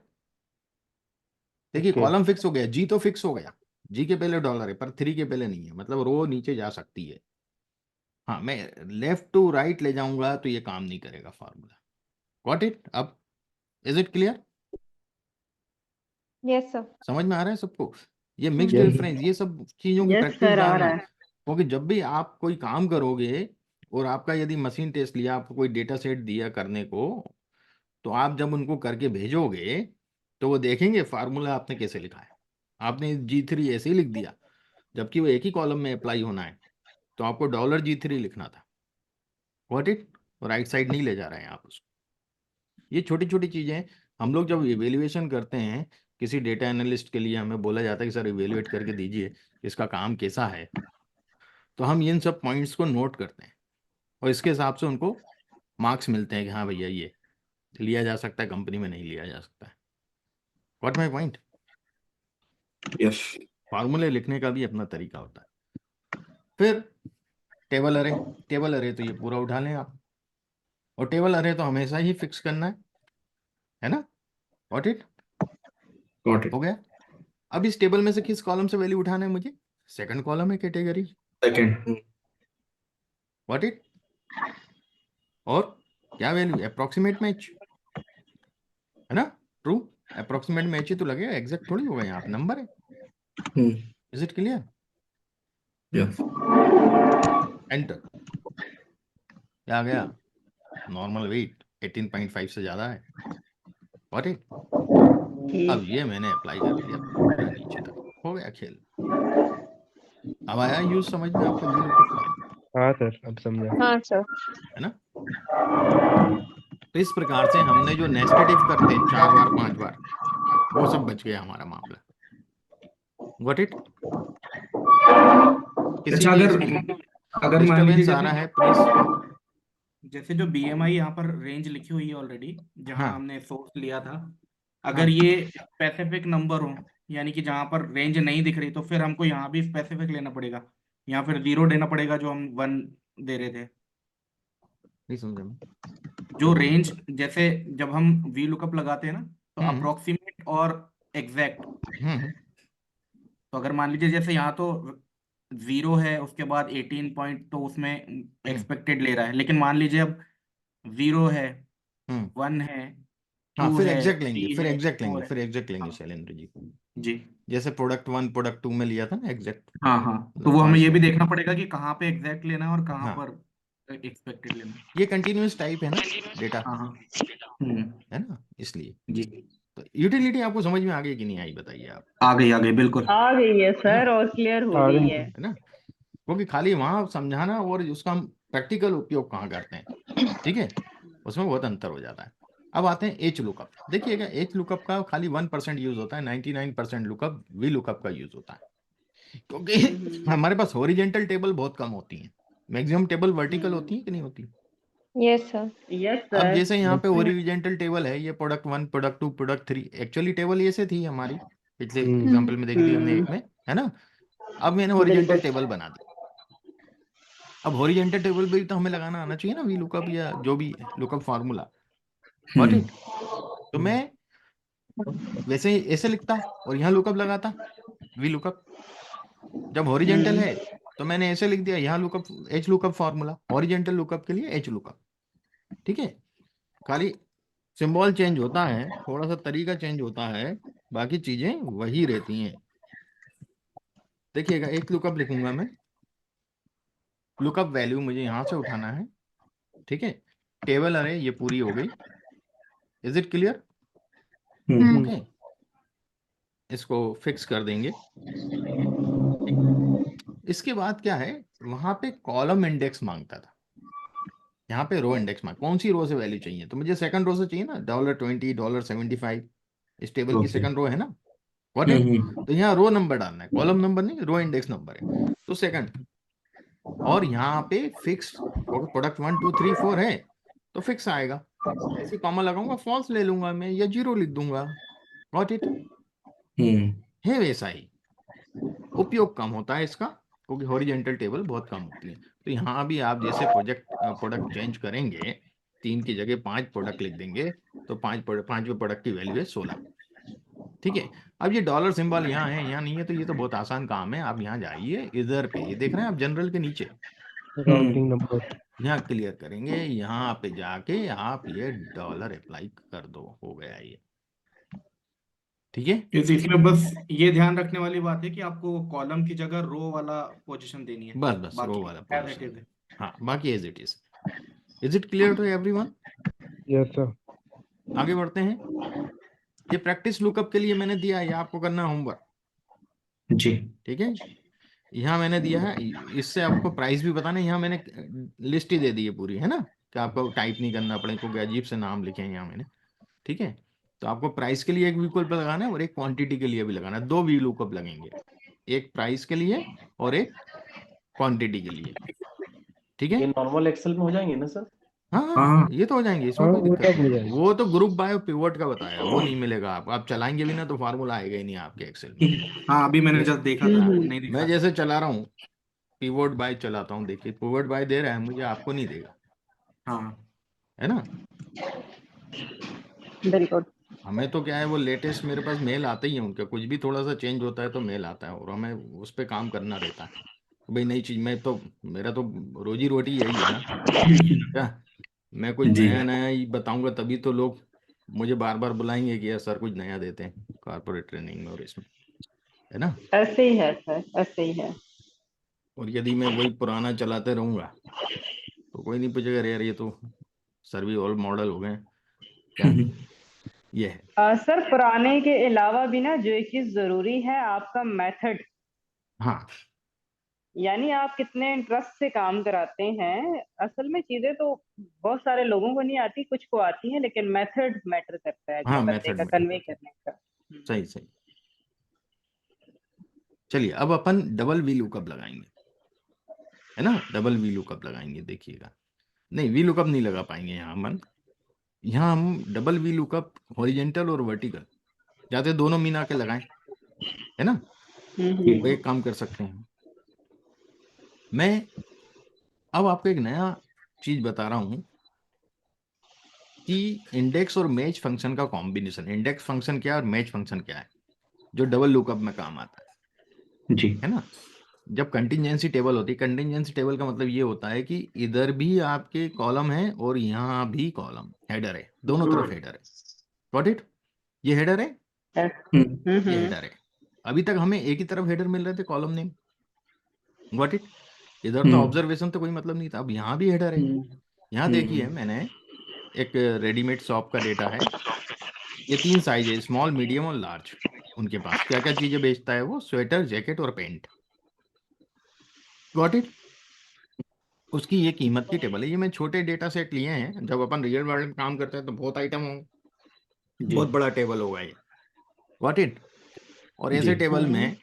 S2: देखिए
S6: ओके।
S2: कॉलम फिक्स हो गया, जी तो फिक्स हो गया, जी के पहले डॉलर है पर 3 के पहले नहीं है, मतलब रो नीचे जा सकती है। हाँ मैं लेफ्ट टू राइट ले जाऊंगा तो ये काम नहीं करेगा फार्मूला, गॉट इट? अब is it clear?
S5: Yes sir.
S2: समझ में आ रहा है सबको? ये मिक्स्ड
S6: यस
S2: रेफरेंस, ये सब चीजों की
S3: यस
S2: प्रैक्टिस
S3: सर, आ
S2: डालना,
S3: रहा है।
S2: क्योंकि जब भी आप कोई काम करोगे और आपका यदि मशीन टेस्ट लिया, आपको कोई डेटा सेट दिया करने को, तो आप जब उनको करके भेजोगे तो वो देखेंगे फार्मूला आपने कैसे लिखा है, आपने G3 ऐसे ही लिख दिया, जबकि वो एक ही कॉलम में अप्लाई होना है, तो आपको $G3 लिखना था, व्हाट इट? राइट साइड नहीं ले जा रहे हैं आप उसको। ये छोटी छोटी चीजें हम लोग जब इवेल्युएशन करते हैं, किसी डेटा एनालिस्ट के लिए हमें बोला जाता है कि सर इवेल्युएट करके दीजिए इसका काम कैसा है, तो हम इन सब पॉइंट्स को नोट करते हैं और इसके हिसाब से उनको मार्क्स मिलते हैं कि हाँ भैया ये लिया जा सकता है, कंपनी में नहीं लिया जा सकता है, व्हाट माई पॉइंट?
S1: यस
S2: फार्मूले लिखने का भी अपना तरीका होता है। फिर टेबल अरे, टेबल अरे तो ये पूरा उठा लें आप, और टेबल अरे तो हमेशा ही फिक्स करना है ना, व्हाट इट?
S1: Got it.
S2: हो गया। अब इस टेबल में से किस कॉलम से वैल्यू उठाना है मुझे? सेकंड कॉलम है कैटेगरी,
S1: सेकंड।
S2: What it? और क्या वैल्यू? अप्रोक्सीमेट मैच, है ना? ट्रू, अप्रोक्सीमेट मैच ही तो लगेगा, एग्जैक्ट थोड़ी होगा, यहाँ पे नंबर है, is it clear?
S1: Yes
S2: enter, क्या आ गया? नॉर्मल वेट 18.5 से ज्यादा है, व्हाट इट? अब ये मैंने अप्लाई कर दिया पूरा नीचे तक, हो गया खेल। अब आया यूज समझ में आपको वी लुकअप का,
S6: हाँ सर, अब समझा।
S5: हाँ सर।
S2: है ना? तो इस प्रकार से हमने जो नेस्टेड इफ करते हैं 4 बार 5 बार, वो सब बच गया हमारा मामला, गॉट इट? किसी
S1: अच्छा,
S2: चीज
S1: अगर
S2: की
S1: अगर मान लीजिए
S2: डिस्टरबेंस आ
S1: जैसे
S2: रहा है प्लीज।
S1: जैसे जो बीएमआई यहाँ पर रेंज लिखी हुई है ऑलरेडी, जहाँ
S2: हाँ
S1: हमने सोर्स लिया था, अगर
S2: हाँ,
S1: ये स्पेसिफिक नंबर हो, यानी कि जहाँ पर रेंज नहीं दिख रही, तो फिर हमको यहाँ भी स्पेसिफिक लेना पड़ेगा, यहाँ फिर 0 देना पड़ेगा जो हम 1 दे रहे थे।
S2: नहीं समझा मैं।
S1: जो रेंज, जैसे जब हम वी लुकअप लगाते हैं ना, तो
S2: हम्म
S1: अप्रोक्सीमेट और एग्जैक्ट,
S2: हम्म
S1: तो अगर मान लीजिए जैसे यहाँ तो 0 है, उसके बाद 18 पॉइंट, तो उसमें
S2: हम्म
S1: एक्सपेक्टेड ले रहा है, लेकिन मान लीजिए अब 0 है,
S2: हम्म
S1: 1 है,
S2: हाँ
S1: 2
S2: फिर
S1: है,
S2: एग्जैक्ट लेंगे,
S1: 3
S2: फिर
S1: है,
S2: एग्जैक्ट लेंगे,
S1: 4 है।
S2: फिर एग्जैक्ट लेंगे
S1: हाँ
S2: शैलेंद्र जी,
S1: जी।
S2: जैसे प्रोडक्ट 1 प्रोडक्ट 2 में लिया था ना एग्जैक्ट,
S1: हाँ हाँ, तो
S2: मतलब
S1: वो हमें
S2: 5
S1: ये भी
S2: में।
S1: देखना पड़ेगा कि कहाँ पे एग्जैक्ट लेना है और कहाँ
S2: हाँ
S1: पर एक्सपेक्टेड लेना है।
S2: ये कंटिन्यूअस टाइप है ना डेटा,
S1: हाँ हाँ।
S2: है ना, इसलिए।
S1: जी,
S2: तो यूटिलिटी आपको समझ में आ गई कि नहीं आई, बताइए आप,
S1: आ गई बिल्कुल।
S3: आ गई है
S2: है ना,
S3: सर, और क्लियर हो
S6: आ
S3: गई
S6: गई
S3: है।
S6: सर।
S2: है ना? क्योंकि खाली वहां समझाना और उसका हम प्रैक्टिकल उपयोग कहाँ करते हैं, ठीक है, उसमें बहुत अंतर हो जाता है। अब आते हैं एच लुकअप, देखिएगा एच लुकअप का खाली 1% यूज होता है, 99% लुकअप वी लुकअप का यूज होता है, क्योंकि हमारे पास हॉरिजेंटल टेबल बहुत कम होती हैं, मैक्सिमम टेबल वर्टिकल होती है कि नहीं होती?
S5: Yes sir.
S3: यस
S2: अब
S3: सर।
S2: जैसे यहाँ पे
S6: Yes, sir.
S2: ओरिजेंटल टेबल है, ये product 1 product 2 product 3, actually table ये से थी हमारी, पिछले एग्जांपल में देखी थी हमने एक में, है ना। अब मैंने हॉरिजॉन्टल
S4: बिल्कुल।
S2: टेबल बना दी। अब हॉरिजॉन्टल टेबल भी तो हमें लगाना आना चाहिए ना, वी लुकअप या जो भी लुकअप फार्मूला, गॉट इट। तो मैं वैसे ही ऐसे लिखता और यहाँ लुकअप लगाता, वी लुकअप। जब हॉरिजॉन्टल है तो मैंने ऐसे लिख दिया, यहाँ lookup H lookup formula, horizontal lookup के लिए एच लुकअप, ठीक है। खाली सिंबल चेंज होता है, थोड़ा सा तरीका चेंज होता है, बाकी चीजें वही रहती हैं। देखिएगा, एक लुकअप लिखूंगा मैं, लुकअप वैल्यू मुझे यहां से उठाना है, ठीक है। टेबल अरे ये पूरी हो गई, इज इट क्लियर? ओके, इसको फिक्स कर देंगे। इसके बाद क्या है, वहां पे कॉलम इंडेक्स मांगता था, यहाँ पे रो इंडेक्स मांग, कौन सी रो से वैल्यू चाहिए, तो मुझे सेकंड रो से चाहिए ना, $20, $75, इस टेबल की सेकंड रो है ना, व्हाट इट। तो यहाँ रो नंबर डालना है, कॉलम नंबर नहीं, रो इंडेक्स नंबर है, तो सेकंड। और यहाँ पे फिक्स प्रोडक्ट 1 2 3 4 है, तो फिक्स आएगा। ऐसे कॉमा लगाऊंगा, फॉल्स ले लूंगा मैं, या 0 लिख दूंगा, गॉट इट। है वैसा ही, उपयोग कम होता है इसका, क्योंकि हॉरिजॉन्टल टेबल बहुत कम होती है। तो यहाँ भी आप जैसे प्रोडक्ट चेंज करेंगे, 3 की जगह 5 प्रोडक्ट लिख देंगे, तो 5वें प्रोडक्ट की वैल्यू है 16, ठीक है। अब ये डॉलर सिंबल यहाँ है, यहाँ नहीं है, तो ये तो बहुत आसान काम है। आप यहाँ जाइए, इधर पे ये देख रहे हैं आप, जनरल के नीचे
S6: राउटिंग नंबर।
S2: यहाँ क्लियर करेंगे, यहाँ पे जाके आप ये डॉलर अप्लाई कर दो, हो गया ये, ठीक है।
S1: इसमें बस ये ध्यान रखने वाली बात है कि आपको कॉलम की जगह रो वाला पोजीशन देनी है,
S2: बस रो
S1: बाकी
S2: वाला
S1: as it
S2: पोजीशन,
S1: is है।
S2: हाँ, बाकी as it is it clear to everyone?
S6: Yes sir.
S2: आगे बढ़ते हैं। ये प्रैक्टिस लुकअप के लिए मैंने दिया है, ये आपको करना है होमवर्क,
S1: जी।
S2: ठीक है। यहाँ मैंने दिया है, इससे आपको प्राइस भी बताना है, यहाँ मैंने लिस्ट ही दे दी है पूरी, है ना, कि आपको टाइप नहीं करना पड़े, क्योंकि अजीब से नाम लिखे हैं यहाँ मैंने, ठीक है। तो आपको प्राइस के लिए एक विकल्प लगाना है और एक क्वांटिटी के लिए भी लगाना है, 2 वी लुकअप लगेंगे, एक प्राइस के लिए और एक क्वांटिटी के लिए, ठीक है।
S4: ये नॉर्मल एक्सेल में हो जाएंगे ना सर?
S2: हाँ हाँ,
S1: हाँ
S2: ये तो हो जाएंगे, इसमें
S6: हाँ
S2: कोई
S6: वो
S2: दिक्कत
S6: सब हो
S2: नहीं है।
S6: जाएगा।
S2: वो तो ग्रुप बाय पिवट का बताया, वो नहीं मिलेगा आपको, आप चलाएंगे भी ना तो फार्मूला आएगा ही नहीं आपके एक्सेल में।
S1: हाँ, अभी मैंने जस्ट देखा था, नहीं दिखा
S2: मैं
S1: था।
S2: जैसे चला रहा हूँ, पिवट बाय चलाता हूँ, देखिए पिवट बाय दे रहा है मुझे, आपको नहीं देगा,
S1: हाँ
S2: है ना।
S5: बिल्कुल।
S2: हमें तो क्या है, वो लेटेस्ट मेरे पास मेल आते ही है उनका, कुछ भी थोड़ा सा चेंज होता है तो मेल आता है, और हमें उस पर काम करना रहता है। भाई नई चीज, मैं तो, मेरा तो रोजी रोटी यही है ना, क्या मैं कुछ
S1: जी।
S2: नया नया ही बताऊंगा तभी तो लोग मुझे बार बार बुलाएंगे कि यार सर कुछ नया देते हैं कॉर्पोरेट ट्रेनिंग में और इसमें, है ना।
S3: ऐसे ही है सर, ऐसे ही है।
S2: और यदि मैं वही पुराना चलाते रहूंगा तो कोई नहीं पूछेगा, अरे यार ये तो सर भी ओल्ड मॉडल हो गए हैं। क्या ये है?
S3: सर पुराने के अलावा भी ना जो एक चीज जरूरी है, आपका मेथड,
S2: हाँ
S3: यानी आप कितने इंटरेस्ट से काम कराते हैं। असल में चीजें तो बहुत सारे लोगों को नहीं आती, कुछ को आती हैं, लेकिन मेथड मैटर करता है
S2: हाँ,
S3: अपने बंदे
S2: मेथड
S3: का
S2: मैटर
S3: कन्वे
S2: करता है,
S3: करने का।
S2: सही सही। चलिए अब अपन डबल वी लुकअप लगाएंगे, है ना, डबल वी लुकअप लगाएंगे, देखिएगा। नहीं, वी लुकअप नहीं लगा पाएंगे यहाँ हम, यहाँ हम डबल वी लुकअप हॉरिजेंटल और वर्टिकल जाते दोनों मिला के लगाएं, है ना। वो एक काम कर सकते हैं। मैं अब आपको एक नया चीज बता रहा हूं कि इंडेक्स और मैच फंक्शन का कॉम्बिनेशन, इंडेक्स फंक्शन क्या है और मैच फंक्शन क्या है, जो डबल लुकअप में काम आता
S1: जी।
S2: है ना। जब कंटिजेंसी टेबल होती है, कंटिजेंसी टेबल का मतलब ये होता है कि इधर भी आपके कॉलम है और यहाँ भी कॉलम, हेडर है, दोनों तरफ हेडर है, गॉट इट। ये हेडर है, ये हेडर है। अभी तक हमें एक ही तरफ हेडर मिल रहे थे, कॉलम नेम, गॉट इट। इधर तो ऑब्जर्वेशन तो कोई मतलब नहीं था, अब यहाँ भी हेडर है। यहाँ देखिए, मैंने एक रेडीमेड शॉप का डेटा है, ये 3 साइज है, स्मॉल मीडियम और लार्ज। उनके पास क्या क्या चीजें बेचता है वो, स्वेटर, जैकेट और पेंट, गॉट इट। उसकी ये कीमत की टेबल है, ये मैं छोटे डेटा सेट लिए हैं, जब अपन रियल वर्ल्ड में काम करते हैं तो बहुत आइटम होंगे, बहुत बड़ा टेबल होगा ये, गॉट इट। और ऐसे टेबल में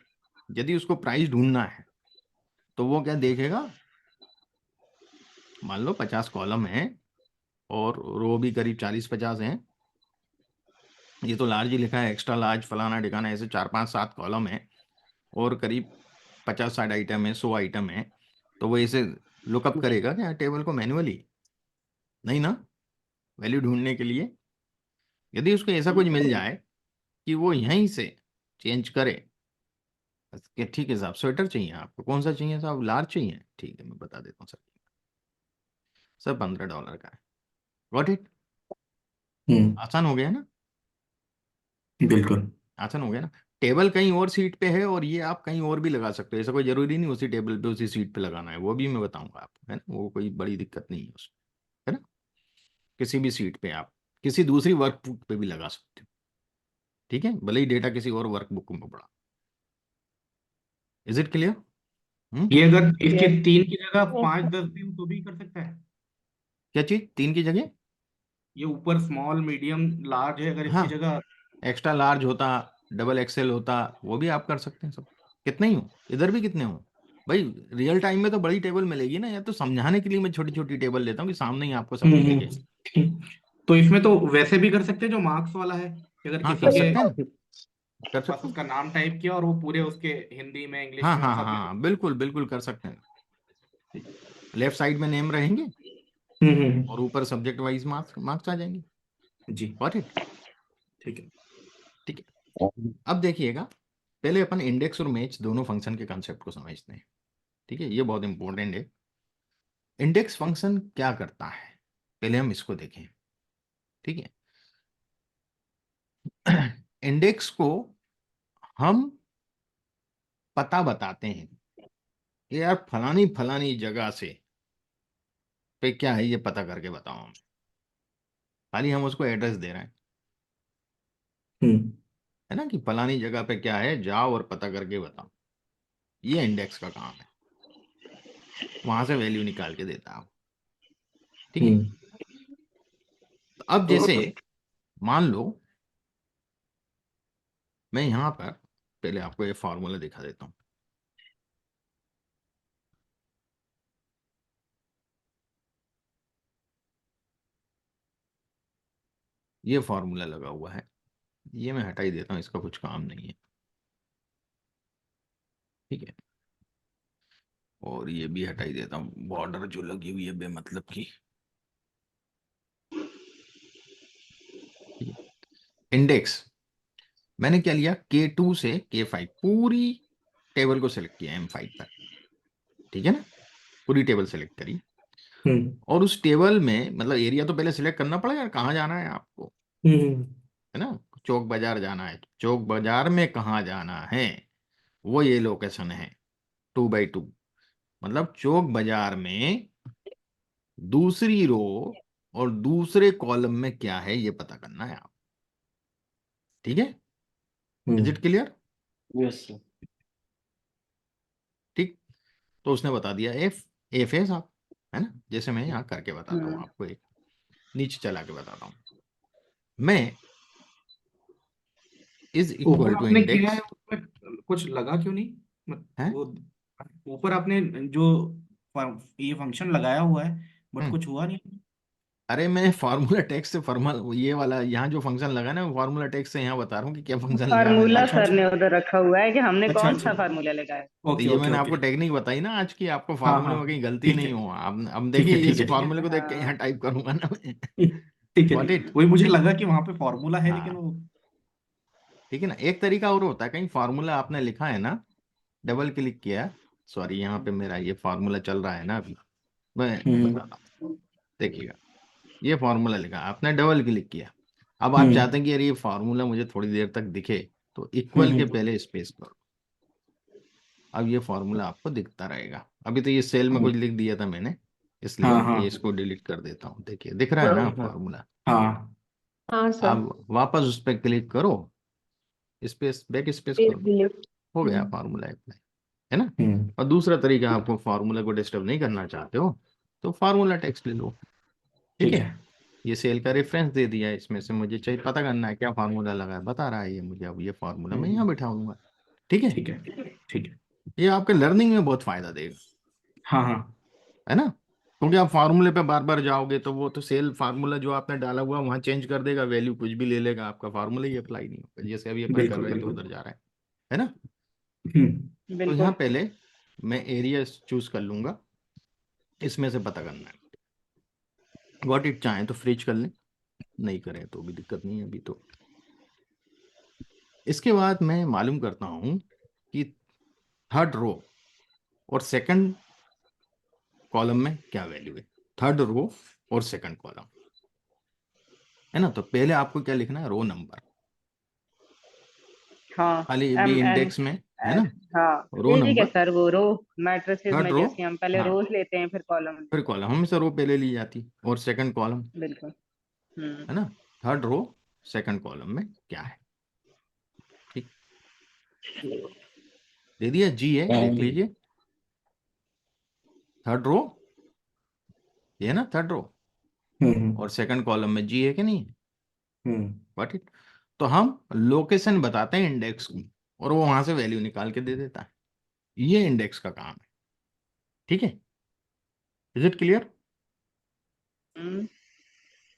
S2: यदि उसको प्राइस ढूंढना है तो वो क्या देखेगा, मान लो 50 कॉलम है और रो भी करीब 40-50 हैं, ये तो लार्ज ही लिखा है, एक्स्ट्रा लार्ज फलाना ठिकाना, ऐसे 4 5 7 कॉलम है और करीब 50 60 आइटम है, 100 आइटम है, तो वो ऐसे लुकअप करेगा क्या टेबल को मैन्युअली? नहीं ना, वैल्यू ढूंढने के लिए। यदि उसको ऐसा कुछ मिल जाए कि वो यहीं से चेंज करे कि ठीक है साहब स्वेटर चाहिए आपको, कौन सा चाहिए साहब, लार्ज चाहिए, ठीक है मैं बता देता हूँ सर, सर $15 का है, गॉट इट। आसान हो गया ना,
S1: बिल्कुल।
S2: आसान हो गया ना। टेबल कहीं और सीट पे है और ये आप कहीं और भी लगा सकते हो, ऐसा कोई जरूरी नहीं उसी टेबल पे उसी सीट पे लगाना है, वो भी मैं बताऊंगा आपको, है ना, वो कोई बड़ी दिक्कत नहीं है उसमें, है ना। किसी भी सीट पे आप किसी दूसरी वर्कबुक पे भी लगा सकते हो, ठीक है, भले ही डेटा किसी और वर्कबुक में पड़ा। Is it clear?
S1: ये अगर इसके
S3: यस
S1: 3 की जगह
S5: Yes,
S1: 5 10 भी हो तो भी कर सकता है।
S2: क्या चीज 3 की जगह?
S1: ये ऊपर स्मॉल मीडियम लार्ज है, अगर
S2: हाँ,
S1: इसकी जगह।
S2: एक्स्ट्रा लार्ज होता, डबल एक्सेल होता, वो भी आप कर सकते हैं सब। कितने ही हो, इधर भी कितने हो भाई, रियल टाइम में तो बड़ी टेबल मिलेगी ना, या तो समझाने के लिए मैं छोटी छोटी टेबल लेता हूँ कि सामने ही आपको सब दिखे।
S1: ठीक। तो इसमें तो वैसे भी कर सकते हैं जो मार्क्स वाला है, कि अगर
S2: हाँ
S1: किसी
S2: कर
S1: के
S2: सकते हैं ना, कर
S1: बस
S2: सकते हैं।
S1: उसका नाम टाइप किया और वो पूरे उसके हिंदी में इंग्लिश
S2: हाँ
S1: में वो
S2: हाँ
S1: सब
S2: हाँ बिल्कुल बिल्कुल कर सकते हैं। लेफ्ट साइड में नेम रहेंगे और ऊपर सब्जेक्ट वाइज मार्क्स मार्क्स आ जाएंगे।
S1: जी।
S2: Got it?
S1: ठीक है।
S2: ठीक है, अब देखिएगा, पहले अपन इंडेक्स और मैच दोनों फंक्शन के कंसेप्ट को समझते हैं, ठीक है, ये बहुत इंपॉर्टेंट है। इंडेक्स फंक्शन क्या करता है, पहले हम इसको देखें, ठीक है। इंडेक्स को हम पता बताते हैं कि यार फलानी फलानी जगह से पे क्या है, ये पता करके बताओ हम, खाली हम उसको एड्रेस दे रहे हैं,
S1: हम्म
S2: है ना, कि फलानी जगह पे क्या है, जाओ और पता करके बताओ। ये इंडेक्स का काम है, वहां से वैल्यू निकाल के देता है, ठीक है।
S1: हम्म
S2: तो अब जैसे मान लो मैं यहां पर पहले आपको ये फॉर्मूला दिखा देता हूं। ये फॉर्मूला लगा हुआ है, ये मैं हटा ही देता हूं, इसका कुछ काम नहीं है, ठीक है। और ये भी हटा ही देता हूँ, बॉर्डर जो लगी हुई है बेमतलब की, ठीक है। इंडेक्स मैंने क्या लिया, K2 से K5 पूरी टेबल को सिलेक्ट किया M5 पर, ठीक है ना, पूरी टेबल सेलेक्ट करी।
S1: हम्म
S2: और उस टेबल में मतलब एरिया तो पहले सिलेक्ट करना पड़ेगा, कहाँ जाना है आपको,
S1: हम्म
S2: है ना, चौक बाजार जाना है, चौक बाजार में कहाँ जाना है, वो ये लोकेशन है 2x2, मतलब चौक बाजार में दूसरी रो और दूसरे कॉलम में क्या है ये पता करना है आप, ठीक है। Is it clear?
S4: Yes sir.
S2: ठीक, तो उसने बता दिया एफ, एफ है साहब, है ना, जैसे मैं यहाँ करके बताता हूँ आपको, एक नीचे चला के बताता हूँ मैं, इज
S1: ऊपर
S2: इक्वल टू
S1: आपने किया
S2: इंडेक्स
S1: है उसमें कुछ लगा क्यों नहीं?
S2: है।
S1: वो ऊपर आपने जो ये फंक्शन लगाया हुआ है, बट
S2: हम्म,
S1: कुछ हुआ नहीं।
S2: अरे मैं फार्मूला टेक्स्ट से फॉर्मल ये वाला यहाँ जो फंक्शन लगा ना, फार्मूला टेक्स्ट से यहाँ बता रहा हूँ कि क्या फंक्शन लिया मैंने
S3: फार्मूला
S2: यहाँ।
S1: अच्छा
S3: सर
S1: अच्छा
S3: ने उधर रखा हुआ है कि हमने
S1: अच्छा
S3: कौन
S1: अच्छा।
S3: सा फार्मूला लगाया।
S2: तो
S1: ओके
S2: ये
S1: ओके
S2: मैंने
S1: ओके।
S2: आपको टेक्निक बताई ना आज की, आपको
S1: हाँ
S2: फार्मूले
S1: हाँ।
S2: में कहीं गलती
S1: ठीक
S2: नहीं
S1: है
S2: हो, अब
S1: ठीक
S2: देखिए
S1: है
S2: इस
S1: ठीक है।
S2: फार्मूले को देख के यहाँ
S3: हाँ
S2: टाइप करूंगा ना मैं।
S1: ठीक है
S2: गॉट
S1: ठीक है,
S2: इट?
S1: वही मुझे लगा कि वहां पे फॉर्मूला है, लेकिन
S2: हाँ,
S1: वो।
S2: ठीक है ना, एक तरीका और होता है, कहीं फार्मूला आपने लिखा है ना, डबल क्लिक किया, सॉरी यहाँ पे मेरा ये फार्मूला चल रहा है ना अभी, मैं बताता हूँ, देखिएगा ये फार्मूला लिखा आपने, डबल क्लिक किया, अब आप
S1: हम्म
S2: चाहते हैं कि यार ये फार्मूला मुझे थोड़ी देर तक दिखे, तो इक्वल के
S1: हम्म
S2: पहले स्पेस करो, अब ये फार्मूला आपको दिखता रहेगा। अभी तो ये सेल में
S1: हम्म,
S2: कुछ लिख दिया था मैंने, इसलिए
S1: हाँ हाँ
S2: ये इसको डिलीट कर देता हूँ, देखिए दिख रहा है ना
S1: हाँ
S2: फार्मूला।
S1: हाँ।
S5: हाँ सर।
S2: अब वापस उस पर क्लिक करो, स्पेस बैक स्पेस
S5: प्लीज
S2: कर दो,
S5: डिलीट।
S2: हो गया फार्मूला अप्लाई, है ना।
S1: हम्म
S2: और दूसरा तरीका, आपको फार्मूला को डिस्टर्ब नहीं करना चाहते हो तो फार्मूला टेक्स्ट ले लो, ठीक
S1: ठीक
S2: है।
S1: है
S2: ये सेल का रेफरेंस दे दिया है, इसमें से मुझे चाहिए पता करना है क्या फार्मूला लगा है, बता रहा है ये मुझे, अब ये फार्मूला मैं यहाँ
S1: हम्म,
S2: बिठाऊंगा, ठीक है।
S1: ठीक है ठीक है।
S2: ये आपके लर्निंग में बहुत फायदा देगा,
S1: हाँ हाँ।
S2: है ना, क्योंकि आप फार्मूले पे बार बार जाओगे तो वो तो सेल फार्मूला जो आपने डाला हुआ वहां चेंज कर देगा, वैल्यू कुछ भी ले लेगा, आपका फार्मूला ही अप्लाई नहीं होगा, जैसे अभी अपन कर
S1: बिल्कुल
S2: रहे थे
S1: बिल्कुल।
S2: उधर जा रहा है ना। तो
S3: बिल्कुल।
S2: यहाँ पहले मैं एरिया चूज कर लूंगा, इसमें से पता करना है। व्हाट इट चाहे तो फ्रीज कर लें, नहीं करें तो भी दिक्कत नहीं है अभी तो। इसके बाद मैं मालूम करता हूं कि थर्ड रो और सेकंड कॉलम में क्या वैल्यू है, थर्ड रो और सेकंड कॉलम, है ना। तो पहले आपको क्या लिखना है, रो नंबर,
S3: हाँ,
S2: खाली
S3: एम
S2: भी
S3: एन
S2: इंडेक्स में, है ना।
S3: हाँ,
S2: रो
S3: ठीक है
S2: नंबर,
S3: सर, वो रो मैट्रिसेस
S2: थर्ड
S3: में
S2: रो,
S3: जैसे हम पहले
S2: हाँ,
S3: रोज लेते हैं फिर कॉलम
S2: फिर
S3: लेते
S2: कॉलम हमेशा रो पहले ली जाती, और सेकंड कॉलम,
S3: हैं। बिल्कुल।
S2: है ना। थर्ड रो सेकंड कॉलम में क्या है, ठीक, दे दिया, जी है, देख लीजिए, थर्ड रो, ये है ना थर्ड रो, और सेकंड कॉलम में जी है कि नहीं, व्हाट इट। तो हम लोकेशन बताते हैं इंडेक्स को, और वो वहां से वैल्यू निकाल के दे देता है, ये इंडेक्स का काम है, ठीक है। Is it clear.
S3: हम्म,
S2: अब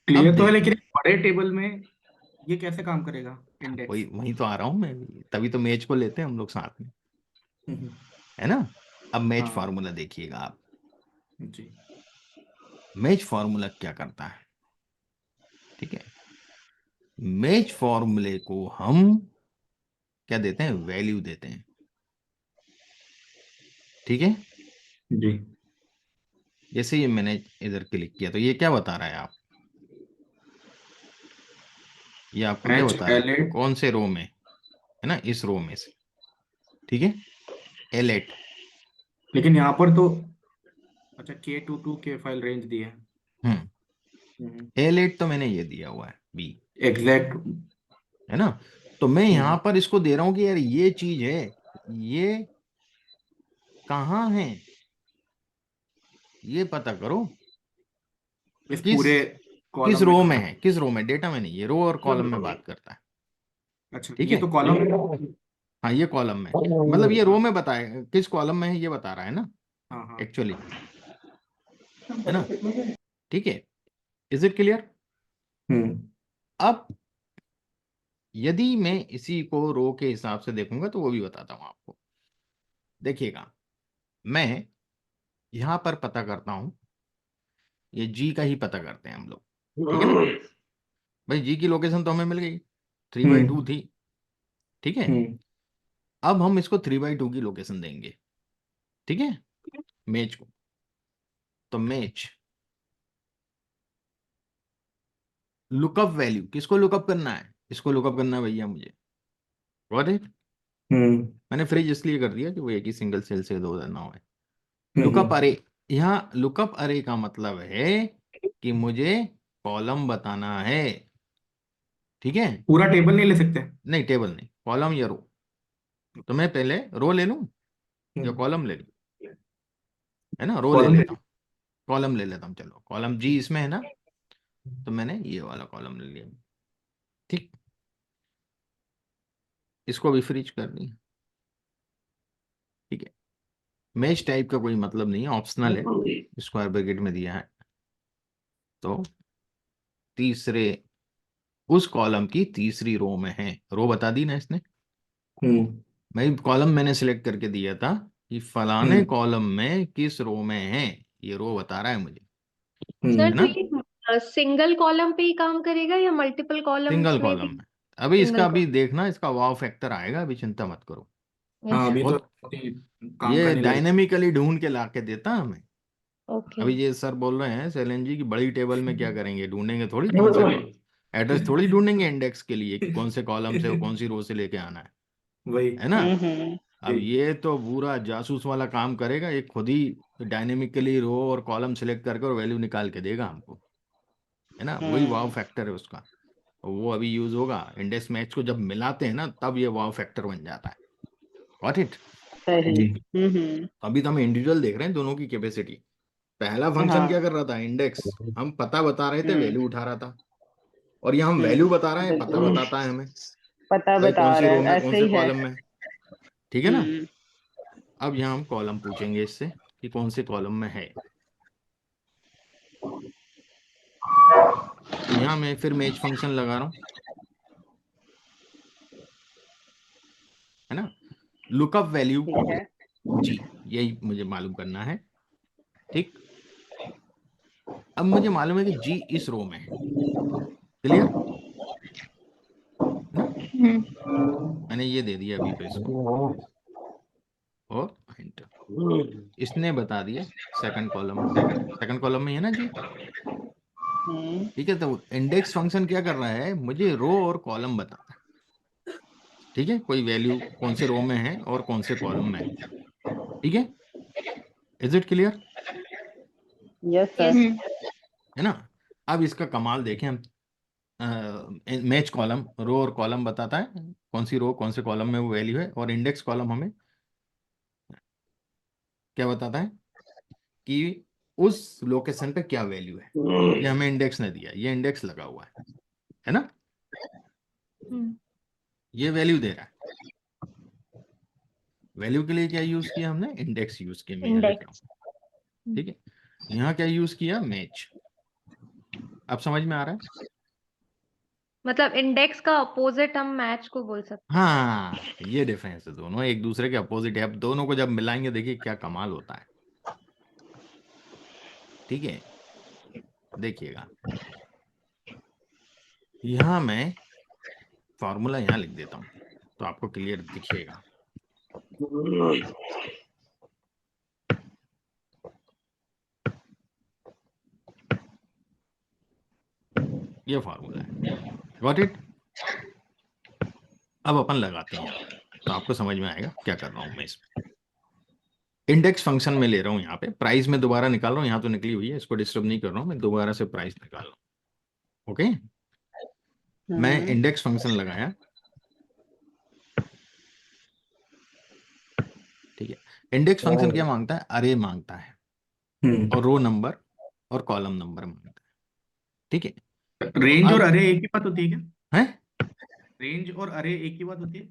S1: क्लियर तो है,
S2: देखिए,
S1: लेकिन एक बड़े टेबल में ये कैसे काम करेगा
S2: वही
S1: इंडेक्स?
S2: वही तो आ रहा हूं मैं, तभी तो मैच को लेते हैं हम लोग साथ में, है ना। अब मैच
S1: हाँ
S2: फार्मूला देखिएगा आप,
S1: जी।
S2: मैच फार्मूला क्या करता है, ठीक है। मैच फार्मूले को हम क्या देते हैं, वैल्यू देते हैं, ठीक है।
S1: जी।
S2: जैसे ये मैंने इधर क्लिक किया तो ये क्या बता रहा है आप, ये आपको क्या
S1: एच
S2: बता रहा है,
S1: एल एट।
S2: कौन से रो में, है ना, इस रो में से, ठीक है, L8।
S1: लेकिन यहाँ पर तो अच्छा K22 के फाइल रेंज दी है।
S2: L8 तो मैंने ये दिया हुआ है B,
S1: एग्जैक्ट।
S2: है ना। तो मैं यहां पर इसको दे रहा हूं कि यार ये चीज है, ये कहाँ है, ये पता करो,
S1: इस
S2: किस
S1: पूरे
S2: किस
S1: कॉलम में
S2: रो में
S1: कहाँ?
S2: है, किस रो में, डेटा में नहीं, ये रो और कॉलम में बात करता है,
S1: अच्छा,
S2: ठीक
S1: ये
S2: है।
S1: तो कॉलम है।
S2: हाँ ये कॉलम में, मतलब ये रो में बताए किस कॉलम में है ये बता रहा है ना,
S1: हाँ हाँ।
S2: एक्चुअली, है ना, ठीक है। Is it clear.
S1: हम्म।
S2: अब यदि मैं इसी को रो के हिसाब से देखूंगा तो वो भी बताता हूं आपको, देखिएगा। मैं यहां पर पता करता हूं, ये जी का ही पता करते हैं हम लोग, ठीक है ना। भाई जी की लोकेशन तो हमें मिल गई, 3/2 थी, ठीक है।
S1: हम्म।
S2: अब हम इसको 3/2 की लोकेशन देंगे, ठीक है, मैच को। तो मैच लुकअप वैल्यू, किसको लुकअप करना है, इसको लुकअप करना है भैया मुझे, गॉट इट।
S1: हम्म।
S2: मैंने फ्रिज इसलिए कर दिया कि वो एक ही सिंगल सेल से 2 ना है। लुकअप
S1: हम्म।
S2: अरे, यहाँ लुकअप अरे का मतलब है कि मुझे कॉलम बताना है, ठीक है।
S1: पूरा टेबल नहीं ले सकते?
S2: नहीं टेबल नहीं, कॉलम या रो। तो मैं पहले रो ले लूं या
S1: हम्म।
S2: कॉलम ले लूं, है ना, रो ले
S1: कॉलम।
S2: लेता हूँ, कॉलम ले लेता हूँ, चलो कॉलम जी इसमें है ना, तो मैंने ये वाला कॉलम ले लिया, ठीक। इसको भी फ्रीज कर दी, ठीक है। मैच टाइप का कोई मतलब नहीं है, ऑप्शनल है, स्क्वायर ब्रैकेट में दिया है। तो तीसरे, उस कॉलम की तीसरी रो में है, रो बता दी ना इसने।
S1: हम्म।
S2: मैं कॉलम मैंने सिलेक्ट करके दिया था कि फलाने
S1: हम्म।
S2: कॉलम में किस रो में है, ये रो बता रहा है मुझे,
S5: सर
S2: है
S5: तो
S2: ना।
S5: ये सिंगल कॉलम पे ही काम करेगा या मल्टीपल कॉलम्स
S2: सिंगल
S5: में
S2: कॉलम
S5: भी?
S2: में, अभी इसका
S5: सिंगल
S2: अभी देखना, इसका वाव फैक्टर आएगा, अभी चिंता मत करो।
S5: कॉलम।
S1: हाँ,
S5: अच्छा।
S1: अभी तो
S2: बहुत,
S1: बहुत ही काम
S2: ये
S1: करने लगे।
S2: डायनेमिकली ढूंढ के ला के देता है हमें।
S5: ओके।
S2: अभी ये सर बोल रहे हैं शैलेन जी की बड़ी टेबल में क्या करेंगे, ढूंढेंगे थोड़ी, कौन से एड्रेस थोड़ी ढूंढेंगे इंडेक्स के लिए कि कौन से कॉलम से और कौन सी रो से लेके आना
S1: वही।
S2: है ना।
S3: हम्म।
S2: अब
S1: जी।
S2: ये तो पूरा जासूस वाला काम करेगा, ये खुद ही डायनेमिकली रो और कॉलम सेलेक्ट करके और वैल्यू निकाल के देगा हमको, है ना, वही वाव
S3: हम्म।
S2: फैक्टर है उसका। और वो अभी यूज होगा इंडेक्स मैच को जब मिलाते हैं ना, तब ये वाव फैक्टर बन जाता है, गॉट इट।
S3: सही।
S1: जी।
S2: अभी तो हम इंडिविजुअल देख रहे हैं दोनों की कैपेसिटी। पहला फंक्शन क्या
S3: हाँ।
S2: कर रहा था, इंडेक्स, हम पता बता रहे थे,
S3: हम्म।
S2: वैल्यू उठा रहा था। और यहाँ हम वैल्यू बता रहे हैं, पता
S3: बिल्कुल।
S2: बताता है हमें,
S3: पता
S2: भाई कौन
S3: बता
S2: सी
S3: रहा
S2: रो
S3: है,
S2: में कौन
S3: ऐसे
S2: से
S3: ही है।
S2: कॉलम में, ठीक है ना।
S3: हम्म।
S2: अब यहाँ हम कॉलम पूछेंगे इससे कि कौन से कॉलम में है, तो यहाँ मैं फिर मैच फंक्शन लगा रहा हूँ, है ना। लुकअप वैल्यू
S3: ठीक है।
S2: जी, यही मुझे मालूम करना है, ठीक। अब मुझे मालूम है कि जी इस रो में है, क्लियर है ना। मैंने ये दे दिया अभी तो इसको, और एंटर। इसने बता दिया सेकंड कॉलम में, सेकंड कॉलम में है ना जी, ठीक है। तो इंडेक्स फंक्शन क्या कर रहा है, मुझे रो और कॉलम बताता है, ठीक है, कोई वैल्यू कौन से रो में है और कौन से कॉलम में है, ठीक है। Is it clear,
S3: yes sir.
S2: है ना। अब इसका कमाल देखें हम, मैच कॉलम रो और कॉलम बताता है कौन सी रो कौन से कॉलम में वो वैल्यू है, और इंडेक्स कॉलम हमें क्या बताता है कि उस लोकेशन पे क्या वैल्यू है। ये हमें इंडेक्स ने दिया, ये इंडेक्स लगा हुआ है ना, ये वैल्यू दे रहा है। वैल्यू के लिए क्या यूज किया हमने, इंडेक्स यूज किया, मैं यहाँ लिख रहा हूँ, ठीक है। यहाँ क्या यूज किया, मैच। अब समझ में आ रहा है।
S5: मतलब इंडेक्स का अपोजिट हम मैच को बोल सकते
S2: हाँ, ये डिफरेंस है, दोनों एक दूसरे के अपोजिट है। अब दोनों को जब मिलाएंगे देखिए क्या कमाल होता है, ठीक है। देखिएगा यहाँ मैं फॉर्मूला यहाँ लिख देता हूँ तो आपको क्लियर दिखेगा। ये फॉर्मूला है, गॉट इट। अब अपन लगाते हैं यहाँ तो आपको समझ में आएगा क्या कर रहा हूँ मैं इसमें। इंडेक्स फंक्शन में ले रहा हूँ, यहाँ पे प्राइस में दोबारा निकाल रहा हूँ, यहाँ तो निकली हुई है, इसको डिस्टर्ब नहीं कर रहा हूँ, मैं दोबारा से प्राइस निकाल रहा हूँ। ओके, मैं इंडेक्स फंक्शन लगाया, ठीक है। इंडेक्स फंक्शन क्या मांगता है, अरे मांगता है, और रो नंबर और कॉलम नंबर मांगता है, ठीक है।
S1: रेंज और
S2: अब
S1: अरे एक ही बात होती है क्या?
S2: है,
S1: रेंज और अरे एक ही बात होती है?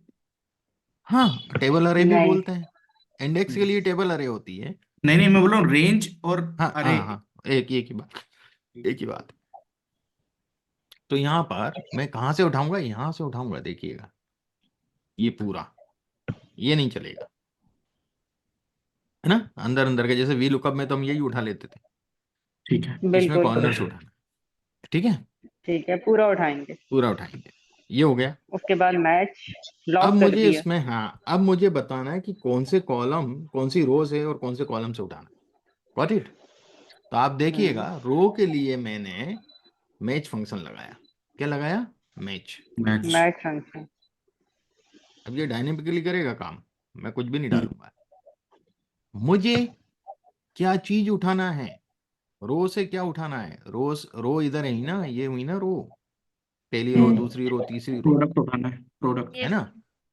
S2: हाँ, टेबल अरे भी
S3: नहीं।
S2: बोलते हैं, इंडेक्स के लिए टेबल अरे होती है।
S1: नहीं नहीं, मैं बोल रहा हूँ रेंज और
S2: हाँ
S1: अरे।
S2: हाँ हाँ, एक ही बात, एक ही बात। तो यहाँ पर मैं कहाँ से उठाऊंगा, यहाँ से उठाऊंगा, देखिएगा ये पूरा, ये नहीं चलेगा, है ना। अंदर अंदर के जैसे वी लुकअप में तो हम यही उठा लेते थे,
S1: ठीक है।
S2: इसमें
S3: बिल्कुल।
S2: कॉर्नर से उठाना है, ठीक है,
S3: ठीक है, पूरा उठाएंगे।
S2: पूरा उठाएंगे, ये हो गया।
S3: उसके बाद मैच
S2: अब
S3: लॉक कर
S2: मुझे
S3: दिया।
S2: इसमें, हाँ, अब मुझे बताना है कि कौन से कॉलम कौन सी रो से और कौन से कॉलम से उठाना है, गॉट इट। तो आप देखिएगा रो के लिए मैंने मैच फंक्शन लगाया, क्या लगाया, मैच।
S1: मैच।
S3: Match function.
S2: अब ये डायनेमिकली करेगा काम, मैं कुछ भी नहीं डालूंगा। मुझे क्या चीज उठाना है, रो से क्या उठाना है, रो इधर है ही ना, ये हुई ना रो, पहली रो दूसरी रो तीसरी रो,
S1: प्रोडक्ट उठाना है, प्रोडक्ट।
S2: है
S5: हैं।
S2: ना।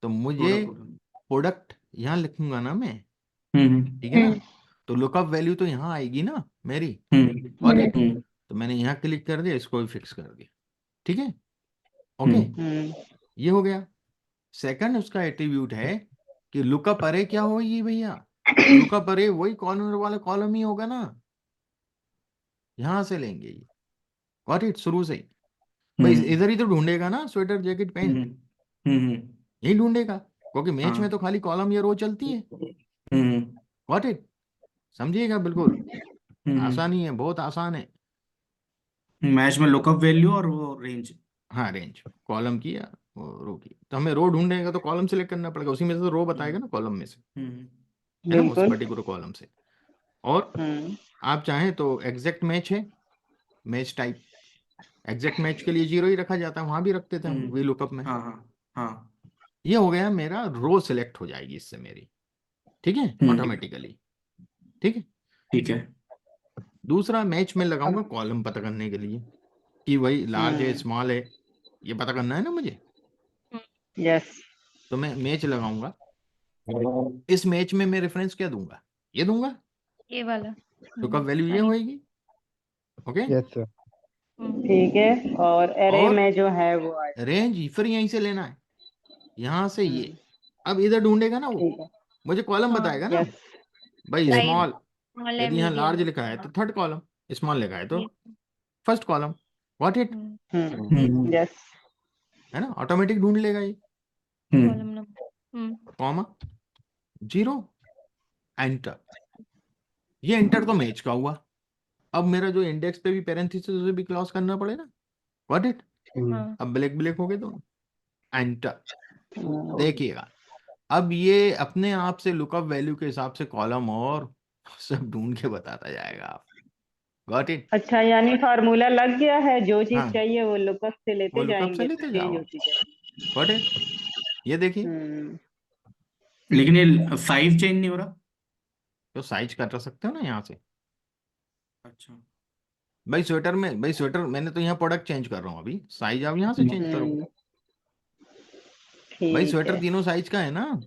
S2: तो मुझे
S1: प्रोडक्ट उठाना
S2: प्रोडक्ट यहाँ लिखूंगा ना मैं,
S1: है।
S2: ठीक है ना। तो लुकअप वैल्यू तो यहाँ आएगी ना मेरी,
S1: हम्म
S2: गॉट इट।
S1: हम्म
S2: तो मैंने यहाँ क्लिक कर दिया, इसको भी फिक्स कर दिया, ठीक है, ओके।
S1: हम्म
S2: ये हो गया। सेकंड उसका एट्रीब्यूट है कि लुकअप अरे क्या होगी भैया, लुकअप अरे वही कॉर्नर वाला कॉलम ही होगा ना, यहां से लेंगे ये, गॉट इट, शुरू से ही। भाई
S1: हम्म
S2: इधर ही तो ढूंढेगा ना, स्वेटर जैकेट
S1: हम्म
S2: पैंट,
S1: हम्म
S2: यही ढूंढेगा, क्योंकि मैच में
S1: हाँ।
S2: तो खाली कॉलम या रो चलती है,
S1: हम्म
S2: गॉट इट। समझिएगा, बिल्कुल
S1: हम्म
S2: आसानी है, बहुत आसान है।
S1: मैच में लुकअप वैल्यू और वो रेंज।
S2: हाँ, रेंज कॉलम की या रो की, तो हमें रो ढूंढेगा तो कॉलम सेलेक्ट करना पड़ेगा, उसी में से तो रो बताएगा ना, कॉलम में से,
S1: हम्म
S2: है ना, उस
S3: बिल्कुल।
S2: पर्टिकुलर कॉलम से। और आप चाहें तो एग्जैक्ट मैच है, मैच टाइप, एग्जैक्ट मैच के लिए जीरो ही रखा जाता है, वहां भी रखते थे हम वी लुकअप में।
S1: हाँ हाँ हाँ।
S2: ये हो गया, मेरा रो सिलेक्ट हो जाएगी इससे मेरी, ठीक है,
S1: हम्म
S2: ऑटोमेटिकली, ठीक है।
S1: ठीक है।
S2: दूसरा मैच में लगाऊंगा
S3: अब
S2: कॉलम पता करने के लिए कि वही लार्ज है स्मॉल है, ये पता करना है ना मुझे।
S3: यस।
S2: तो मैं मैच लगाऊंगा, इस मैच में मैं रेफरेंस क्या दूंगा, ये दूंगा,
S5: ये वाला।
S2: तो कब वैल्यू ये
S5: सही।
S2: होएगी, ओके।
S6: Yes sir.
S3: ठीक है, और एरे
S2: और
S3: में जो है वो आ
S2: रेंज फिर यहीं से लेना है, यहां से ये।
S3: हम्म,
S2: अब इधर ढूंढेगा ना वो,
S3: ठीक है।
S2: मुझे कॉलम
S5: हाँ।
S2: बताएगा ना,
S3: यस।
S2: भाई
S3: यस।
S5: साइज
S2: स्मॉल,
S5: स्मॉल है
S2: यदि यहाँ
S5: मीडियम
S2: लार्ज
S5: है।
S2: लिखा है तो थर्ड कॉलम, स्मॉल लिखा है तो
S5: ये
S2: first column, what it,
S3: yes
S2: है ना, ऑटोमेटिक ढूंढ लेगा ये,
S5: कॉलम नंबर
S2: कॉमा 0, एंटर। ये एंटर तो मैच का हुआ। अब मेरा जो इंडेक्स पे भी पैरेंथेसिस उसे भी क्लोज करना पड़ेगा, व्हाट इट।
S5: हाँ
S2: अब ब्लैक ब्लैक हो गए दोनों, एंटर। देखिएगा अब ये अपने आप से लुकअप वैल्यू के हिसाब से कॉलम और सब ढूंढ के बताता जाएगा आप, गॉट इट।
S3: अच्छा, यानी फार्मूला लग गया है, जो चीज
S2: हाँ,
S3: चाहिए वो लुकअप से
S2: वो
S3: लेते
S2: लुकअप से
S3: जाएंगे तो
S2: लेते
S3: चेंज
S2: जाओ,
S3: होती जाएगी।
S2: Got it. ये देखिए
S1: लेकिन ये साइज चेंज नहीं हो रहा।
S2: तो साइज कर सकते हो ना यहाँ से।
S1: अच्छा,
S2: भाई स्वेटर में, भाई स्वेटर मैंने तो यहाँ प्रोडक्ट चेंज कर रहा हूँ, अभी साइज आप यहाँ से चेंज करो। भाई
S3: ठीक
S2: स्वेटर
S3: है।
S2: तीनों साइज का है ना,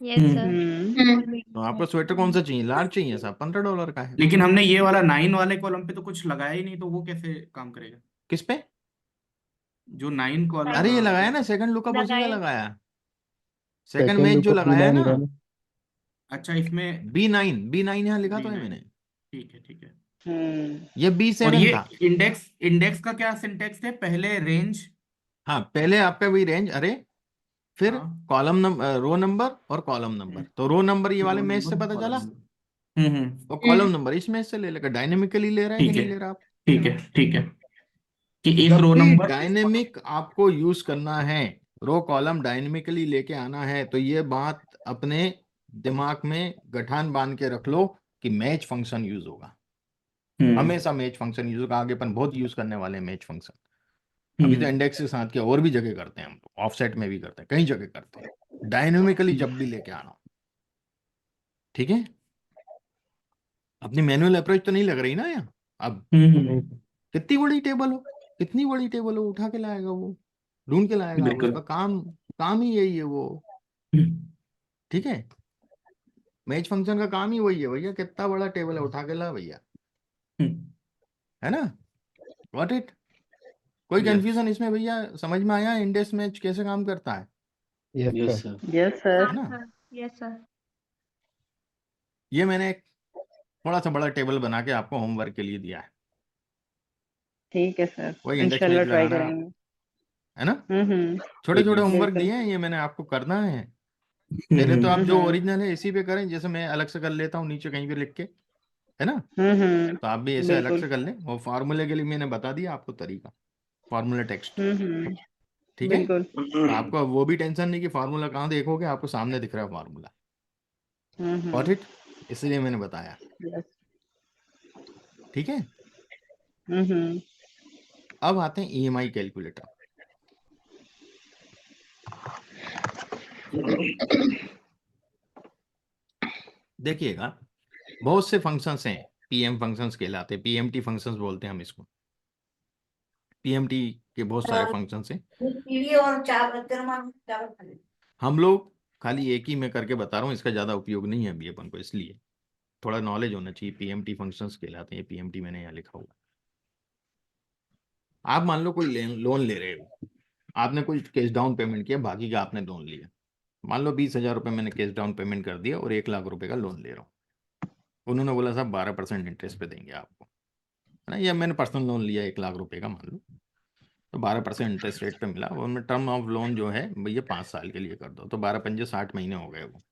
S5: यस सर
S2: तो आपको स्वेटर कौन सा चाहिए, लार्ज चाहिए, साहब $15 का है।
S1: लेकिन हमने ये वाला 9 वाले कॉलम पे तो कुछ लगाया ही नहीं, तो वो कैसे काम करेगा?
S2: किस पे?
S1: जो 9
S2: अरे ये
S1: कॉलम
S2: लगाया ना सेकंड लुकअप, उसी का
S5: लगाए
S2: लगाया, सेकंड
S6: सेकंड
S2: मैच जो
S6: लुकअप
S2: लगाया है
S6: B9
S2: ना,
S6: इधर।
S1: अच्छा, इसमें
S2: B9 यहाँ लिखा तो है
S1: B9,
S2: मैंने,
S1: ठीक है ठीक है।
S2: ये
S1: और
S2: B7
S1: ये
S2: था।
S1: इंडेक्स का क्या सिंटेक्स है? पहले रेंज,
S2: हाँ पहले आपका वही रेंज, अरे फिर
S1: हाँ,
S2: कॉलम नंबर, रो नंबर और कॉलम नंबर, तो रो नंबर ये वाले
S1: रो
S2: मैच से
S1: नंबर,
S2: पता चला,
S1: कॉलम।
S2: और कॉलम नंबर इस मैच से ले लेगा, डायनेमिकली ले रहा है कि
S1: ठीक है
S2: नहीं ले रहा आप।
S1: ठीक है ठीक है, कि इस
S2: जब
S1: रो
S2: भी
S1: नंबर,
S2: डायनेमिक आपको यूज करना है, रो कॉलम डायनेमिकली लेके आना है, तो ये बात अपने दिमाग में गठान बांध के रख लो कि मैच फंक्शन यूज होगा, हमेशा मैच फंक्शन यूज होगा। आगे अपन बहुत यूज करने वाले हैं मैच फंक्शन। अभी तो इंडेक्स के साथ के और भी जगह करते हैं हम, ऑफसेट में भी करते हैं, कई जगह करते हैं, डायनेमिकली जब भी लेके आना, ठीक है। अपनी मैनुअल अप्रोच तो नहीं लग रही ना यहाँ अब,
S6: नहीं,
S2: कितनी बड़ी टेबल हो, कितनी बड़ी टेबल हो, उठा के लाएगा वो, ढूंढ के लाएगा वो,
S1: बिल्कुल।
S2: उसका काम, काम ही यही है वो, ठीक है। मैच फंक्शन का काम ही वही है भैया, कितना बड़ा टेबल है उठा के ला भैया, है ना, गॉट इट। कोई
S1: यस,
S2: कंफ्यूजन इसमें भैया, समझ में आया इंडेक्स मैच कैसे काम करता है
S6: yes
S4: yes
S6: sir.
S4: Sir.
S3: Yes sir.
S2: ना।
S5: सर यस सर
S2: ये मैंने एक थोड़ा सा बड़ा टेबल बना के आपको होमवर्क के लिए दिया है,
S3: ठीक है सर,
S2: वही इंडेक्स
S3: इंशाल्लाह
S2: मैच
S3: ट्राई
S2: लगाना,
S3: करेंगे।
S2: है ना। छोटे
S4: ठीक
S2: छोटे
S4: है
S2: होमवर्क
S3: बिल्कुल।
S2: दिए हैं ये मैंने आपको, करना है। पहले तो आप जो
S3: हम्म
S2: ओरिजिनल है इसी पे करें, जैसे मैं अलग से कर लेता हूँ नीचे कहीं पे लिख के, है ना, तो आप भी ऐसे अलग
S3: बिल्कुल।
S2: से कर लें। और फार्मूले के लिए मैंने बता दिया आपको तरीका, फार्मूला टेक्स्ट, ठीक है।
S3: बिल्कुल।
S2: तो आपको वो भी टेंशन नहीं कि फार्मूला कहाँ देखोगे, आपको सामने दिख रहा है फार्मूला, गॉट इट, इसलिए मैंने बताया,
S3: यस।
S2: ठीक है।
S3: हम्म
S2: अब आते हैं ईएमआई कैलकुलेटर। देखिएगा बहुत से फंक्शंस हैं, पीएम फंक्शंस कहलाते हैं, पीएमटी फंक्शंस बोलते हैं हम इसको, पीएमटी के बहुत सारे फंक्शंस हैं।
S7: और चावल
S2: हम लोग खाली एक ही में करके बता रहा हूँ, इसका ज़्यादा उपयोग नहीं है अभी अपन को, इसलिए थोड़ा नॉलेज होना चाहिए। पीएमटी फंक्शंस कहलाते हैं, पीएमटी मैंने यहाँ लिखा हुआ। आप मान लो कोई लोन ले रहे हो, आपने कुछ कैश डाउन पेमेंट किया, बाकी का आपने लोन लिया, मान लो 20,000 रुपये मैंने कैश डाउन पेमेंट कर दिया और 1 लाख रुपए का लोन ले रहा हूँ। उन्होंने बोला साहब 12% इंटरेस्ट पे देंगे आपको, है ना, या मैंने पर्सनल लोन लिया 1 लाख रुपए का मान लो, तो 12% इंटरेस्ट रेट पे मिला, उनमें टर्म ऑफ लोन जो है भैया 5 साल के लिए कर दो, तो 12 पंजे 60 महीने हो गए वो,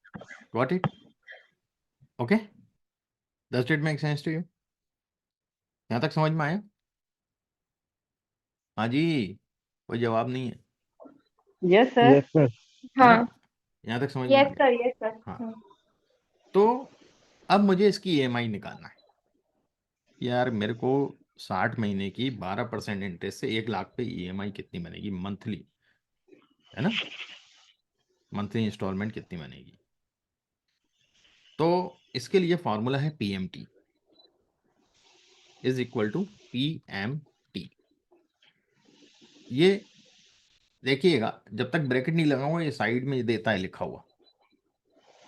S2: got it, okay. Does it make sense to you? यहाँ तक समझ में आया? हाँ जी, कोई जवाब नहीं है,
S3: यस सर।
S6: Yes sir.
S2: है
S5: हाँ
S2: ना, यहाँ तक समझ में आ
S5: यस
S2: गया।
S5: सर यस सर
S2: हाँ, तो अब मुझे इसकी ईएमआई निकालना है यार, मेरे को 60 महीने की 12% इंटरेस्ट से 1 लाख पे ईएमआई कितनी बनेगी मंथली, है ना, मंथली इंस्टॉलमेंट कितनी बनेगी। तो इसके लिए फॉर्मूला है PMT is equal to PMT. ये देखिएगा जब तक ब्रैकेट नहीं लगाऊंगा ये साइड में देता है लिखा हुआ,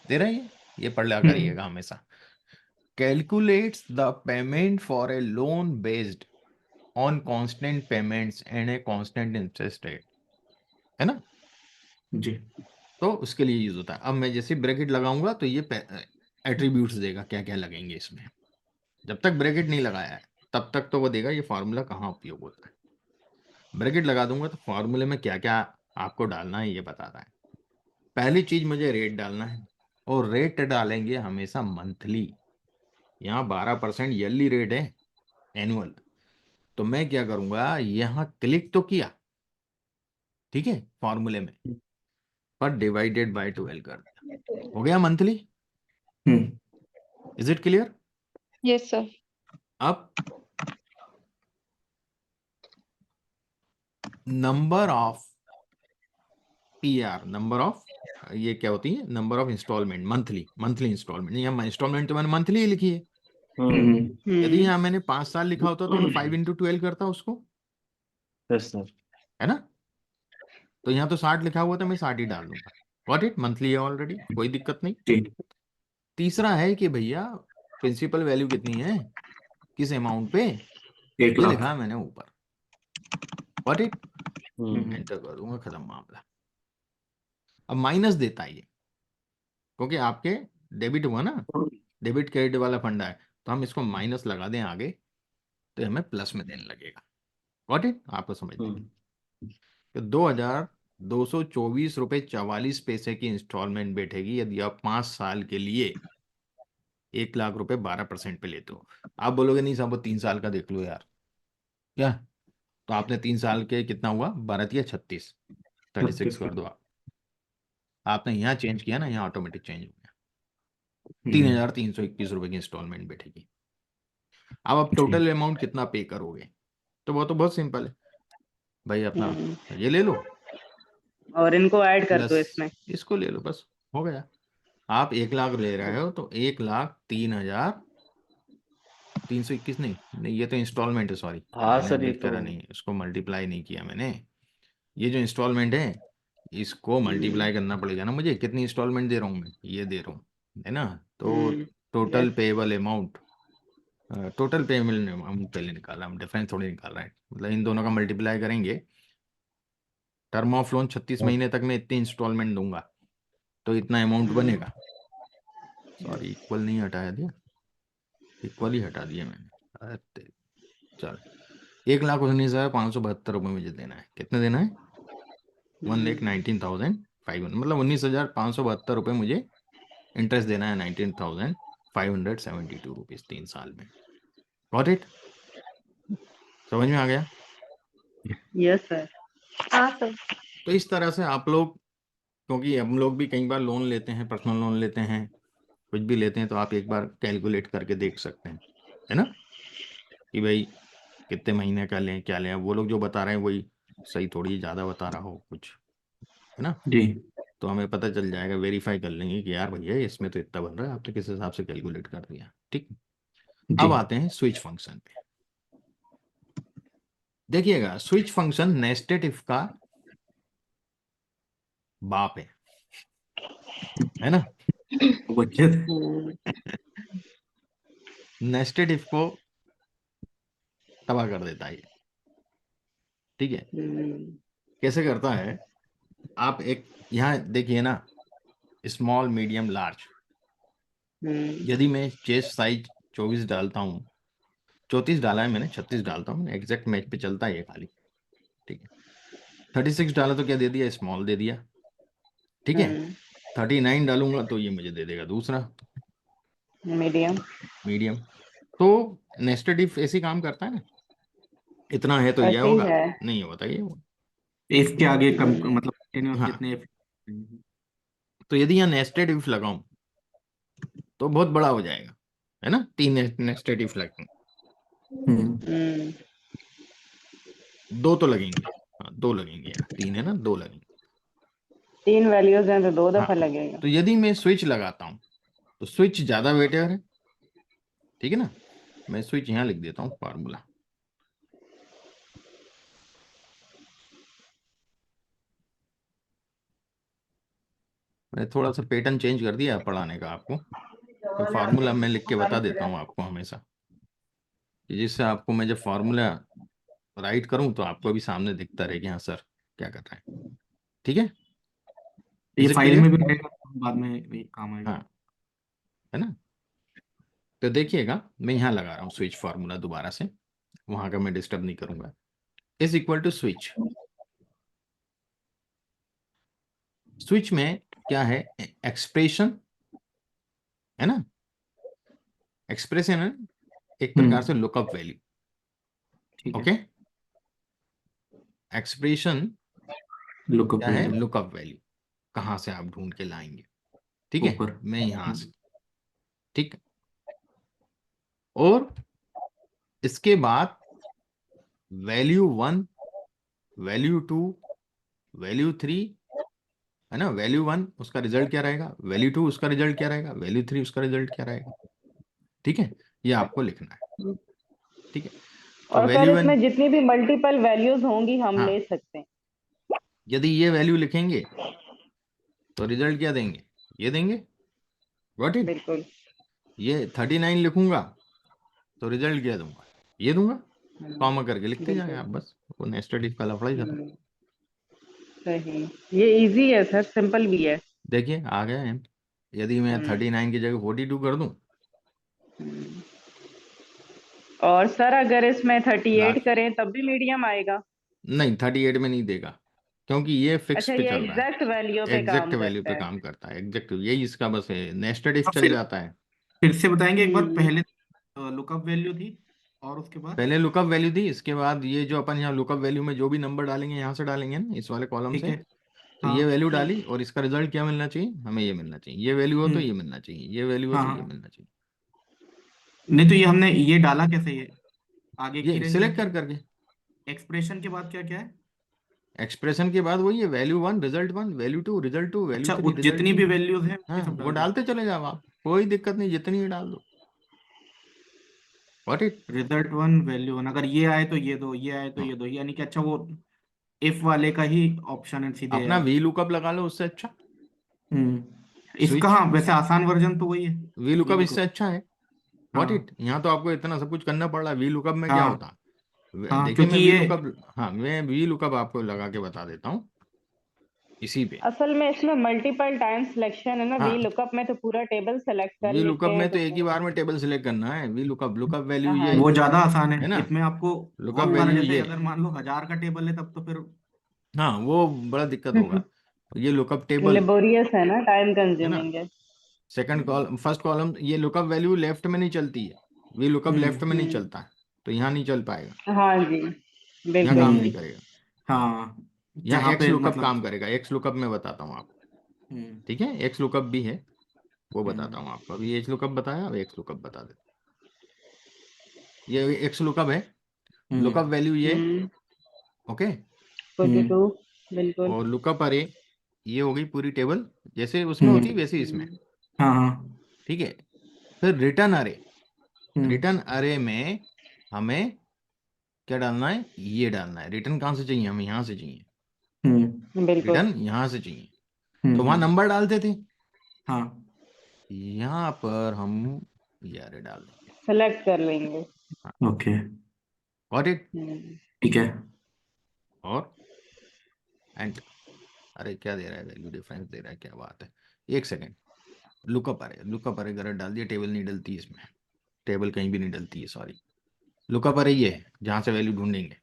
S2: दे रहा है ये पढ़ लिया करिएगा हमेशा। Calculates the payment for a loan based on constant payments and a constant interest rate, है ना,
S1: जी,
S2: तो उसके लिए यूज होता है। अब मैं जैसे ब्रैकेट लगाऊंगा तो ये एट्रीब्यूट्स देगा क्या क्या लगेंगे इसमें। जब तक ब्रैकेट नहीं लगाया है तब तक तो वो देगा ये फार्मूला कहाँ उपयोग होता है। ब्रैकेट लगा दूंगा तो फार्मूले में क्या क्या आपको डालना है ये बताता है। पहली चीज मुझे रेट डालना है, और रेट डालेंगे हमेशा मंथली। यहाँ 12% ईयरली रेट है, एनुअल। तो मैं क्या करूंगा, यहाँ क्लिक तो किया, ठीक है, फॉर्मूले में, पर डिवाइडेड बाय 12 कर दिया, हो गया monthly. Is it clear?
S5: Yes sir.
S2: अब number of PR, number of, ये क्या होती है, number of installment, monthly installment. यहाँ इंस्टॉलमेंट तो मैंने मंथली ही लिखी है। यदि यहाँ मैंने 5 साल लिखा होता तो मैं 5 into 12 करता उसको,
S4: यस सर।
S2: है ना। तो यहाँ तो 60 लिखा हुआ था, मैं 60 ही डाल दूंगा। गॉट इट, मंथली है ऑलरेडी, कोई दिक्कत नहीं। तीसरा है कि भैया प्रिंसिपल वैल्यू कितनी है, किस अमाउंट पे,
S1: 1
S2: ये
S1: लाख।
S2: लिखा है मैंने ऊपर। Got it,
S4: hmm.
S2: एंटर कर दूंगा, खत्म मामला। अब माइनस देता है ये, क्योंकि आपके डेबिट हुआ ना, डेबिट क्रेडिट वाला फंड है, तो हम इसको माइनस लगा दें आगे तो हमें प्लस में देने लगेगा। गॉट इट, आपको समझ लेंगे। तो 2224 रुपये 44 पैसे की इंस्टॉलमेंट बैठेगी यदि आप 5 साल के लिए 1 लाख रुपए 12% पे लेते हो। आप बोलोगे नहीं साहब वो 3 साल का देख लो यार, क्या, तो आपने 3 साल के कितना हुआ, 12 या 36, 36 कर दो आप। आपने यहाँ चेंज किया ना, यहाँ ऑटोमेटिक चेंज हो गया। 3321 रुपए की इंस्टॉलमेंट बैठेगी। अब आप टोटल अमाउंट कितना पे करोगे, तो वो तो बहुत सिंपल है भाई, अपना ये ले लो
S3: और इनको ऐड कर दो
S2: प्लस
S3: इसमें।
S2: इसको ले लो, बस हो गया। आप 1 लाख ले रहे हो तो 1,03,321, नहीं ये तो इंस्टॉलमेंट है, सॉरी
S4: हाँ
S2: मैंने
S4: सर, ये
S2: लिख
S4: तो
S2: करा नहीं है, इसको मल्टीप्लाई नहीं किया मैंने। ये जो इंस्टॉलमेंट है इसको मल्टीप्लाई करना पड़ेगा ना मुझे, कितनी इंस्टॉलमेंट दे रहा हूँ मैं, ये दे रहा हूँ, है ना। तो total payable amount, total payment amount पहले निकाला, हम डिफरेंस थोड़ी निकाल रहे हैं, मतलब इन दोनों का मल्टीप्लाई करेंगे। टर्म ऑफ लोन 36 महीने तक मैं इतनी इंस्टॉलमेंट दूंगा तो इतना अमाउंट बनेगा। सॉरी इक्वल नहीं हटाया दिया, इक्वल ही हटा दिया मैंने। अरे चल, 1,19,572 रुपये मुझे देना है। कितने देना है, 1,19,500, मतलब 19,572 रुपये मुझे इंटरेस्ट देना है, 19,572 रुपीज 3 साल में। गॉट इट, समझ में आ गया।
S3: Yes sir.
S5: हाँ सर।
S2: तो इस तरह से आप लोग, क्योंकि हम लोग भी कई बार लोन लेते हैं, पर्सनल लोन लेते हैं, कुछ भी लेते हैं, तो आप एक बार कैलकुलेट करके देख सकते हैं, है ना, कि भाई कितने महीने का लें, क्या लें। वो लोग जो बता रहे हैं वही सही, थोड़ी ज़्यादा बता रहा हो कुछ, है ना।
S1: जी
S2: तो हमें पता चल जाएगा, वेरीफाई कर लेंगे कि यार भैया इसमें तो इतना बन रहा है, आपने किस हिसाब से कैलकुलेट कर दिया, ठीक। अब आते हैं स्विच फंक्शन पे। देखिएगा स्विच फंक्शन नेस्टेड इफ का बाप है ना। नेस्टेड इफ को तबाह कर देता है ये, ठीक है। कैसे करता है, आप एक यहाँ देखिए ना, स्मॉल मीडियम लार्ज। यदि मैं चेस्ट साइज 24 डालता हूँ, 34 डाला है मैंने, 36 डालता हूँ, एग्जैक्ट मैच पे चलता है ये खाली, ठीक है। 36 डाला तो क्या दे दिया, स्मॉल दे दिया, ठीक है। 39 डालूंगा तो ये मुझे दे देगा दूसरा मीडियम। तो नेस्टेड इफ ऐसे काम करता है ना, इतना है तो यह
S3: ऐसे ही
S2: होगा,
S3: है।
S2: नहीं होता ये होगा।
S1: इफ के आगे कम मतलब continuous
S2: हाँ,
S1: जितने
S2: तो यदि यहाँ नेस्टेड इफ लगाऊं तो बहुत बड़ा हो जाएगा, है ना। 3 नेस्टेड इफ लगेंगे, 2 तो लगेंगे, हाँ 2 लगेंगे यार, 3 है ना, 2 लगेंगे।
S3: 3 वैल्यूज हैं तो 2
S2: हाँ,
S3: दफा लगेगा।
S2: तो यदि मैं स्विच लगाता हूं तो स्विच ज्यादा बेटर है, ठीक है ना। मैं स्विच यहाँ लिख देता हूँ फार्मूला। मैंने थोड़ा सा पैटर्न चेंज कर दिया पढ़ाने का आपको, तो फार्मूला मैं लिख के बता देता हूँ आपको हमेशा, कि जिससे आपको मैं जब फार्मूला राइट करूँ तो आपको भी सामने दिखता रहे कि हाँ सर क्या कर रहे हैं, ठीक है।
S1: ये
S2: इज इट
S1: फाइल में
S2: क्लियर?
S1: भी रहेगा, बाद में ये काम आएगा।
S2: हाँ, है ना। तो देखिएगा मैं यहाँ लगा रहा हूँ स्विच फार्मूला दोबारा से। वहां का मैं डिस्टर्ब नहीं करूंगा। Is equal to switch. Switch में क्या है, एक्सप्रेशन है ना, एक्सप्रेशन है एक प्रकार से लुकअप वैल्यू।
S1: ठीक है,
S2: ओके, एक्सप्रेशन
S1: लुकअप
S2: क्या है,
S1: वैल्यू
S2: लुकअप वैल्यू, कहां से आप ढूंढ के लाएंगे। ठीक है,
S1: ऊपर।
S2: मैं यहां से, ठीक है, और इसके बाद वैल्यू 1, वैल्यू 2, वैल्यू 3 है ना। वैल्यू 1 उसका रिजल्ट क्या रहेगा, वैल्यू 2 उसका रिजल्ट क्या रहेगा, वैल्यू 3 उसका रिजल्ट क्या रहेगा। ठीक है, ये आपको लिखना है। ठीक है, तो
S3: और सर
S2: वैल्यू 1,
S3: इसमें जितनी भी मल्टीपल वैल्यूज होंगी हम
S2: हाँ,
S3: ले सकते हैं।
S2: यदि ये वैल्यू लिखेंगे तो रिजल्ट क्या देंगे, ये देंगे। Got it.
S3: बिल्कुल।
S2: ये 39 लिखूंगा तो रिजल्ट क्या दूंगा, ये दूंगा। कॉमा करके लिखते जाए
S3: बिल्कुल।
S2: आप बस, वो नेस्टेड इफ का लफड़ा ही खत्म।
S3: सही, ये इजी है सर, सिंपल भी है।
S2: देखिए आ गए हैं। यदि मैं 39 की जगह 42 कर दूं,
S3: और सर अगर इसमें 38
S2: लास्ट,
S3: करें तब भी मीडियम आएगा?
S2: नहीं 38 में नहीं देगा, क्योंकि ये फिक्स
S3: अच्छा,
S2: पे
S3: ये
S2: चल रहा है,
S3: एग्जैक्ट वैल्यू पे
S2: एग्जैक्ट
S3: काम
S2: वैल्यू
S3: करता
S2: पे
S3: है।
S2: काम करता है, एग्जैक्ट यही इसका बस है, नेस्टेड इफ
S1: हाँ,
S2: चल जाता है।
S1: फिर से बताएंगे एक बार,
S3: हम्म।
S1: पहले लुकअप वैल्यू थी और उसके बाद।
S2: पहले लुकअप वैल्यू थी, इसके बाद ये जो अपन यहाँ लुकअप वैल्यू में जो भी नंबर डालेंगे यहाँ से डालेंगे ना, इस वाले कॉलम
S1: ठीक
S2: से।
S1: है।
S2: तो
S1: हाँ।
S2: ये वैल्यू डाली और इसका रिजल्ट क्या मिलना चाहिए, हमें ये मिलना चाहिए। ये वैल्यू हो तो ये
S1: हम्म।
S2: मिलना चाहिए, ये वैल्यू हो
S1: हाँ
S2: तो ये
S1: हाँ,
S2: मिलना चाहिए।
S1: नहीं तो ये हमने ये डाला कैसे, ये आगे की
S2: ये
S1: रेंज क्या
S2: सिलेक्ट
S1: थी,
S2: कर करके,
S1: एक्सप्रेशन के बाद क्या क्या है।
S2: एक्सप्रेशन के बाद वही है, value 1 result 1, value 2 result 2, value
S1: अच्छा,
S2: 3
S1: वो
S2: रिजल्ट
S1: जितनी
S2: 3।
S1: भी वैल्यूज हैं
S2: हाँ,
S1: ये सब
S2: वो
S1: डाल दो।
S2: डालते चले जाओ आप, कोई दिक्कत नहीं, जितनी ही डाल दो। What it.
S1: रिजल्ट 1 वैल्यू 1, अगर ये आए तो ये दो, ये आए तो ये दो, यानी कि अच्छा वो इफ वाले का ही ऑप्शन है सीधे
S2: अपना
S1: है।
S2: वी लुकअप लगा लो, उससे अच्छा।
S1: इसका
S2: स्विच,
S1: हाँ, वैसे आसान वर्जन तो वही है।
S2: वी
S1: वी
S2: लुकअप इससे
S1: लुकअप।
S2: अच्छा है। व्हाट
S1: हाँ
S2: इट, यहाँ तो आपको इतना सब कुछ करना पड़ रहा है, वी लुकअप में क्या
S1: हाँ
S2: होता।
S1: हाँ,
S2: देखिए
S1: क्योंकि
S2: मैं वी
S1: ये
S2: लुकअप, हाँ मैं वी लुकअप आपको लगा के बता देता हूँ इसी पे।
S3: असल में इसमें मल्टीपल टाइम सिलेक्शन है ना, वी
S2: हाँ,
S3: लुकअप में तो पूरा टेबल सेलेक्ट कर
S2: वी
S3: लेते
S2: लुकअप
S3: हैं
S2: में तो
S3: तो
S2: एक ही बार में टेबल सिलेक्ट करना है। वी लुकअप, लुकअप वैल्यू
S3: हाँ
S2: ये
S1: वो
S3: जी।
S1: ज्यादा आसान
S2: है
S1: है,
S2: ना,
S1: इसमें आपको
S2: लुकअप
S1: बहुत सारा,
S2: वैल्यू
S1: जैसे
S2: ये,
S1: अगर मान लो 1000 का टेबल है तब तो फिर।
S2: हाँ वो बड़ा दिक्कत होगा। ये लुकअप टेबल
S3: लेबोरियस है ना, टाइम
S2: है ना।
S3: कंज्यूमिंग है।
S2: सेकंड कॉलम, फर्स्ट कॉलम, ये लुकअप वैल्यू लेफ्ट में नहीं चलती है, वी लुकअप लेफ्ट में नहीं चलता है, तो यहाँ नहीं चल पाएगा,
S3: हाँ जी,
S2: यहाँ काम
S3: बिल्कुल।
S2: नहीं करेगा।
S1: हाँ,
S2: यहाँ
S1: जहाँ
S2: एक्स
S1: पे
S2: लुकअप
S1: मतलब।
S2: काम करेगा, एक्स लुकअप में बताता हूँ आपको।
S1: हम्म
S2: ठीक है, एक्स लुकअप भी है, वो
S1: हम्म
S2: बताता हूँ आपको। अभी एच लुकअप बताया, अब एक्स लुकअप बता देता हूँ। ये एक्स लुकअप है,
S1: हम्म
S2: लुकअप वैल्यू ये,
S3: हम्म।
S2: ओके।
S3: 42, बिल्कुल।
S2: और लुकअप अरे, ये हो गई पूरी टेबल, जैसे उसमें होती है
S1: हम्म
S2: वैसे इसमें।
S1: हाँ हाँ।
S2: ठीक है, फिर रिटर्न अरे,
S1: हम्म
S2: रिटर्न अरे में हमें क्या डालना है, ये डालना है। रिटर्न कहाँ से चाहिए, हमें यहाँ से चाहिए,
S3: बिल्कुल।
S2: रिटर्न यहाँ से चाहिए। तो वहां
S1: हम्म।
S2: नंबर डालते थे,
S1: हाँ।
S2: यहाँ पर हम ये अरे डाल देंगे।
S3: सेलेक्ट कर लेंगे।
S1: ओके।
S2: Got it.
S3: हम्म।
S1: ठीक है।
S2: और एंड, अरे क्या दे रहा है, वैल्यू डिफरेंस दे रहा है, क्या बात है। एक सेकेंड, लुकअप अरे, लुकअप अरे गलत डाल दिया, टेबल नहीं डलती इसमें, टेबल कहीं भी नहीं डलती है, सॉरी। लुकअप अरे ये है जहां से वैल्यू ढूंढेंगे।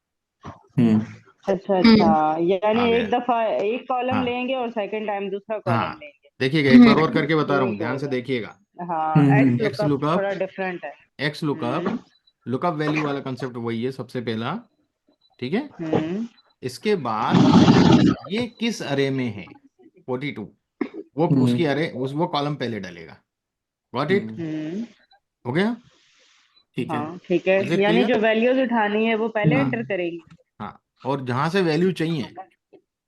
S1: हम्म
S3: अच्छा अच्छा, यानी
S2: आ
S3: एक
S2: गया,
S3: दफा एक कॉलम
S2: हाँ
S3: लेंगे और सेकंड टाइम दूसरा कॉलम
S2: हाँ,
S3: लेंगे।
S2: देखिएगा एक बार और करके बता रहा
S3: ठीक
S2: हूँ, ध्यान से
S3: होगा।
S2: देखिएगा।
S3: हाँ, एक्स
S2: एक्स
S3: लुकअप
S2: लुकअप,
S3: थोड़ा डिफरेंट है।
S2: एक्स लुकअप, लुकअप वैल्यू वाला कंसेप्ट वही है सबसे पहला। ठीक है,
S3: हम्म
S2: इसके बाद ये किस अरे में है 42, वो उसकी
S1: हम्म
S2: अरे, वो कॉलम पहले डलेगा। गॉट इट,
S1: हम्म,
S3: हम्म।
S2: हो गया।
S1: ठीक है।
S3: हाँ ठीक है,
S2: इज इट
S3: यानी
S2: क्लियर।
S3: जो वैल्यूज उठानी है वो पहले
S1: हाँ।
S3: एंटर करेंगे।
S2: हाँ, और जहां से वैल्यू चाहिए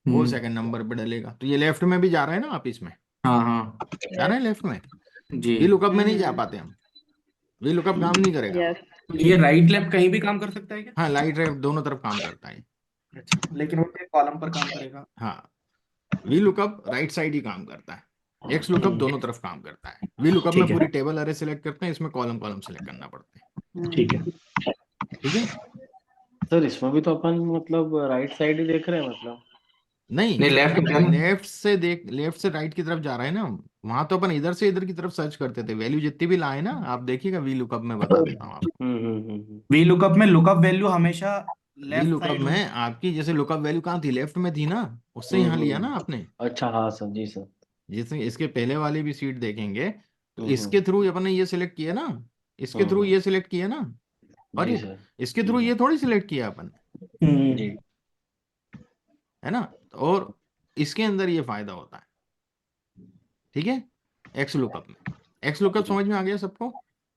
S2: वो
S1: हम्म
S2: सेकंड नंबर पे डलेगा। तो ये लेफ्ट में भी जा रहा है ना, आप इसमें
S1: हाँ हाँ।
S2: जा रहे हैं लेफ्ट में।
S1: जी।
S2: वी लुकअप में नहीं जा पाते हम, वी लुकअप काम नहीं करेगा वहाँ।
S3: यस।
S1: तो ये राइट लेफ्ट कहीं भी काम कर सकता है क्या।
S2: हाँ, लाइट ड्राइव दोनों तरफ काम करता है।
S1: अच्छा, लेकिन वो कॉलम पर काम करेगा।
S2: हाँ, वी लुकअप राइट साइड ही काम करता है, एक्स लुकअप दोनों तरफ काम करता है। वी लुकअप में
S1: ठीक है।
S2: पूरी टेबल अरे सेलेक्ट करते हैं, इसमें कॉलम कॉलम सेलेक्ट करना पड़ता है।
S1: ठीक है।
S2: ठीक है,
S4: सर इसमें भी तो अपन मतलब राइट साइड ही देख रहे हैं मतलब।
S2: नहीं
S1: नहीं, लेफ्ट क्या ना।
S2: लेफ्ट से देख, लेफ्ट से राइट की तरफ जा रहा है ना, वहां तो अपन इधर से इधर की तरफ सर्च करते थे, वैल्यू जितनी भी लाए ना, आप देखिएगा वी लुकअप में बता देता हूँ आपको।
S1: वी लुकअप में लुकअप वैल्यू हमेशा
S2: वी
S1: लेफ्ट
S2: लुकअप
S1: साइड
S2: में आपकी जैसे लुकअप वैल्यू कहाँ थी, लेफ्ट में थी ना, उससे यहाँ लिया ना आपने।
S4: अच्छा हाँ सर, जी सर।
S2: जैसे इसके पहले वाली भी सीट देखेंगे तो
S4: हम्म,
S2: इसके थ्रू अपन ने ये सिलेक्ट किया ना, इसके थ्रू
S4: हम्म,
S2: ये सिलेक्ट किया ना, और
S4: जी
S2: ये
S4: सर।
S2: इसके थ्रू ये थोड़ी सिलेक्ट किया अपन,
S4: जी।
S2: है ना। और इसके अंदर ये फायदा होता है, ठीक है। एक्स लुकअप में, एक्स लुकअप समझ में आ गया सबको,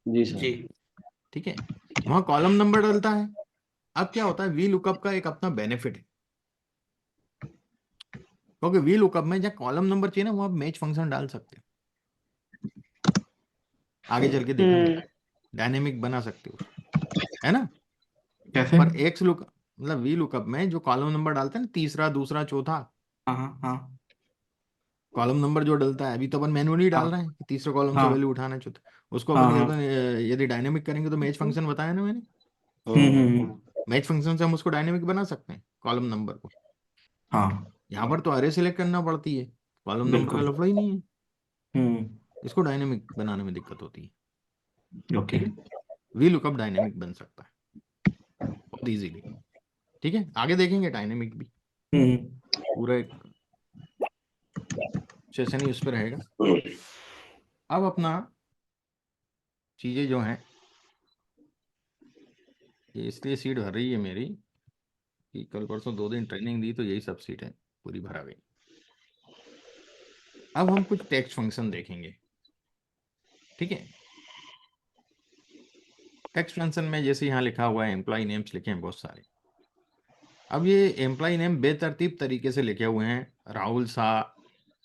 S4: जी
S1: जी।
S4: सर।
S2: ठीक है। वहां कॉलम नंबर डलता है। अब क्या होता है, वी लुकअप का एक अपना बेनिफिट है, क्योंकि वी लुकअप में जब कॉलम नंबर चाहिए ना, वो आप मैच फंक्शन डाल सकते हो, आगे चल के देखेंगे, डायनेमिक बना सकते हो, है ना।
S1: कैसे?
S2: पर एक्स लुक मतलब वी लुकअप में जो कॉलम नंबर डालते हैं ना, तीसरा दूसरा चौथा,
S1: हाँ हाँ हाँ
S2: कॉलम नंबर जो डलता है, अभी तो अपन मैनुअली डाल
S1: हाँ
S2: रहे हैं कि तीसरे कॉलम से
S1: हाँ
S2: वैल्यू उठाना है चौथा, उसको
S1: हाँ
S2: अपन
S1: हाँ।
S2: यदि डायनेमिक करेंगे तो मैच फंक्शन बताया ना मैंने,
S1: हम्म।
S2: मैच फंक्शन से हम उसको डायनेमिक बना सकते हैं कॉलम नंबर को।
S1: हाँ
S2: यहाँ पर तो अरे सिलेक्ट करना पड़ती है, कॉलम नंबर का
S1: बिल्कुल।
S2: लफड़ा ही नहीं है,
S1: हम्म।
S2: इसको डायनेमिक बनाने में दिक्कत होती है,
S1: ओके।
S2: ठीक है। वी लुकअप डायनेमिक बन सकता है बहुत इजीली, ठीक है। आगे देखेंगे डायनेमिक भी, पूरा एक सेशन ही उस पर रहेगा। अब अपना चीजें जो हैं, ये इसलिए सीट भर रही है मेरी कि कल परसों 2 दिन ट्रेनिंग दी तो यही सब सीटें पूरी भरा गई। अब हम कुछ टेक्स्ट फंक्शन देखेंगे, ठीक है। टेक्स्ट फंक्शन में जैसे यहाँ लिखा हुआ है एम्प्लॉय नेम्स लिखे हैं बहुत सारे। अब ये एम्प्लॉय नेम बेतरतीब तरीके से लिखे हुए हैं, राहुल शाह,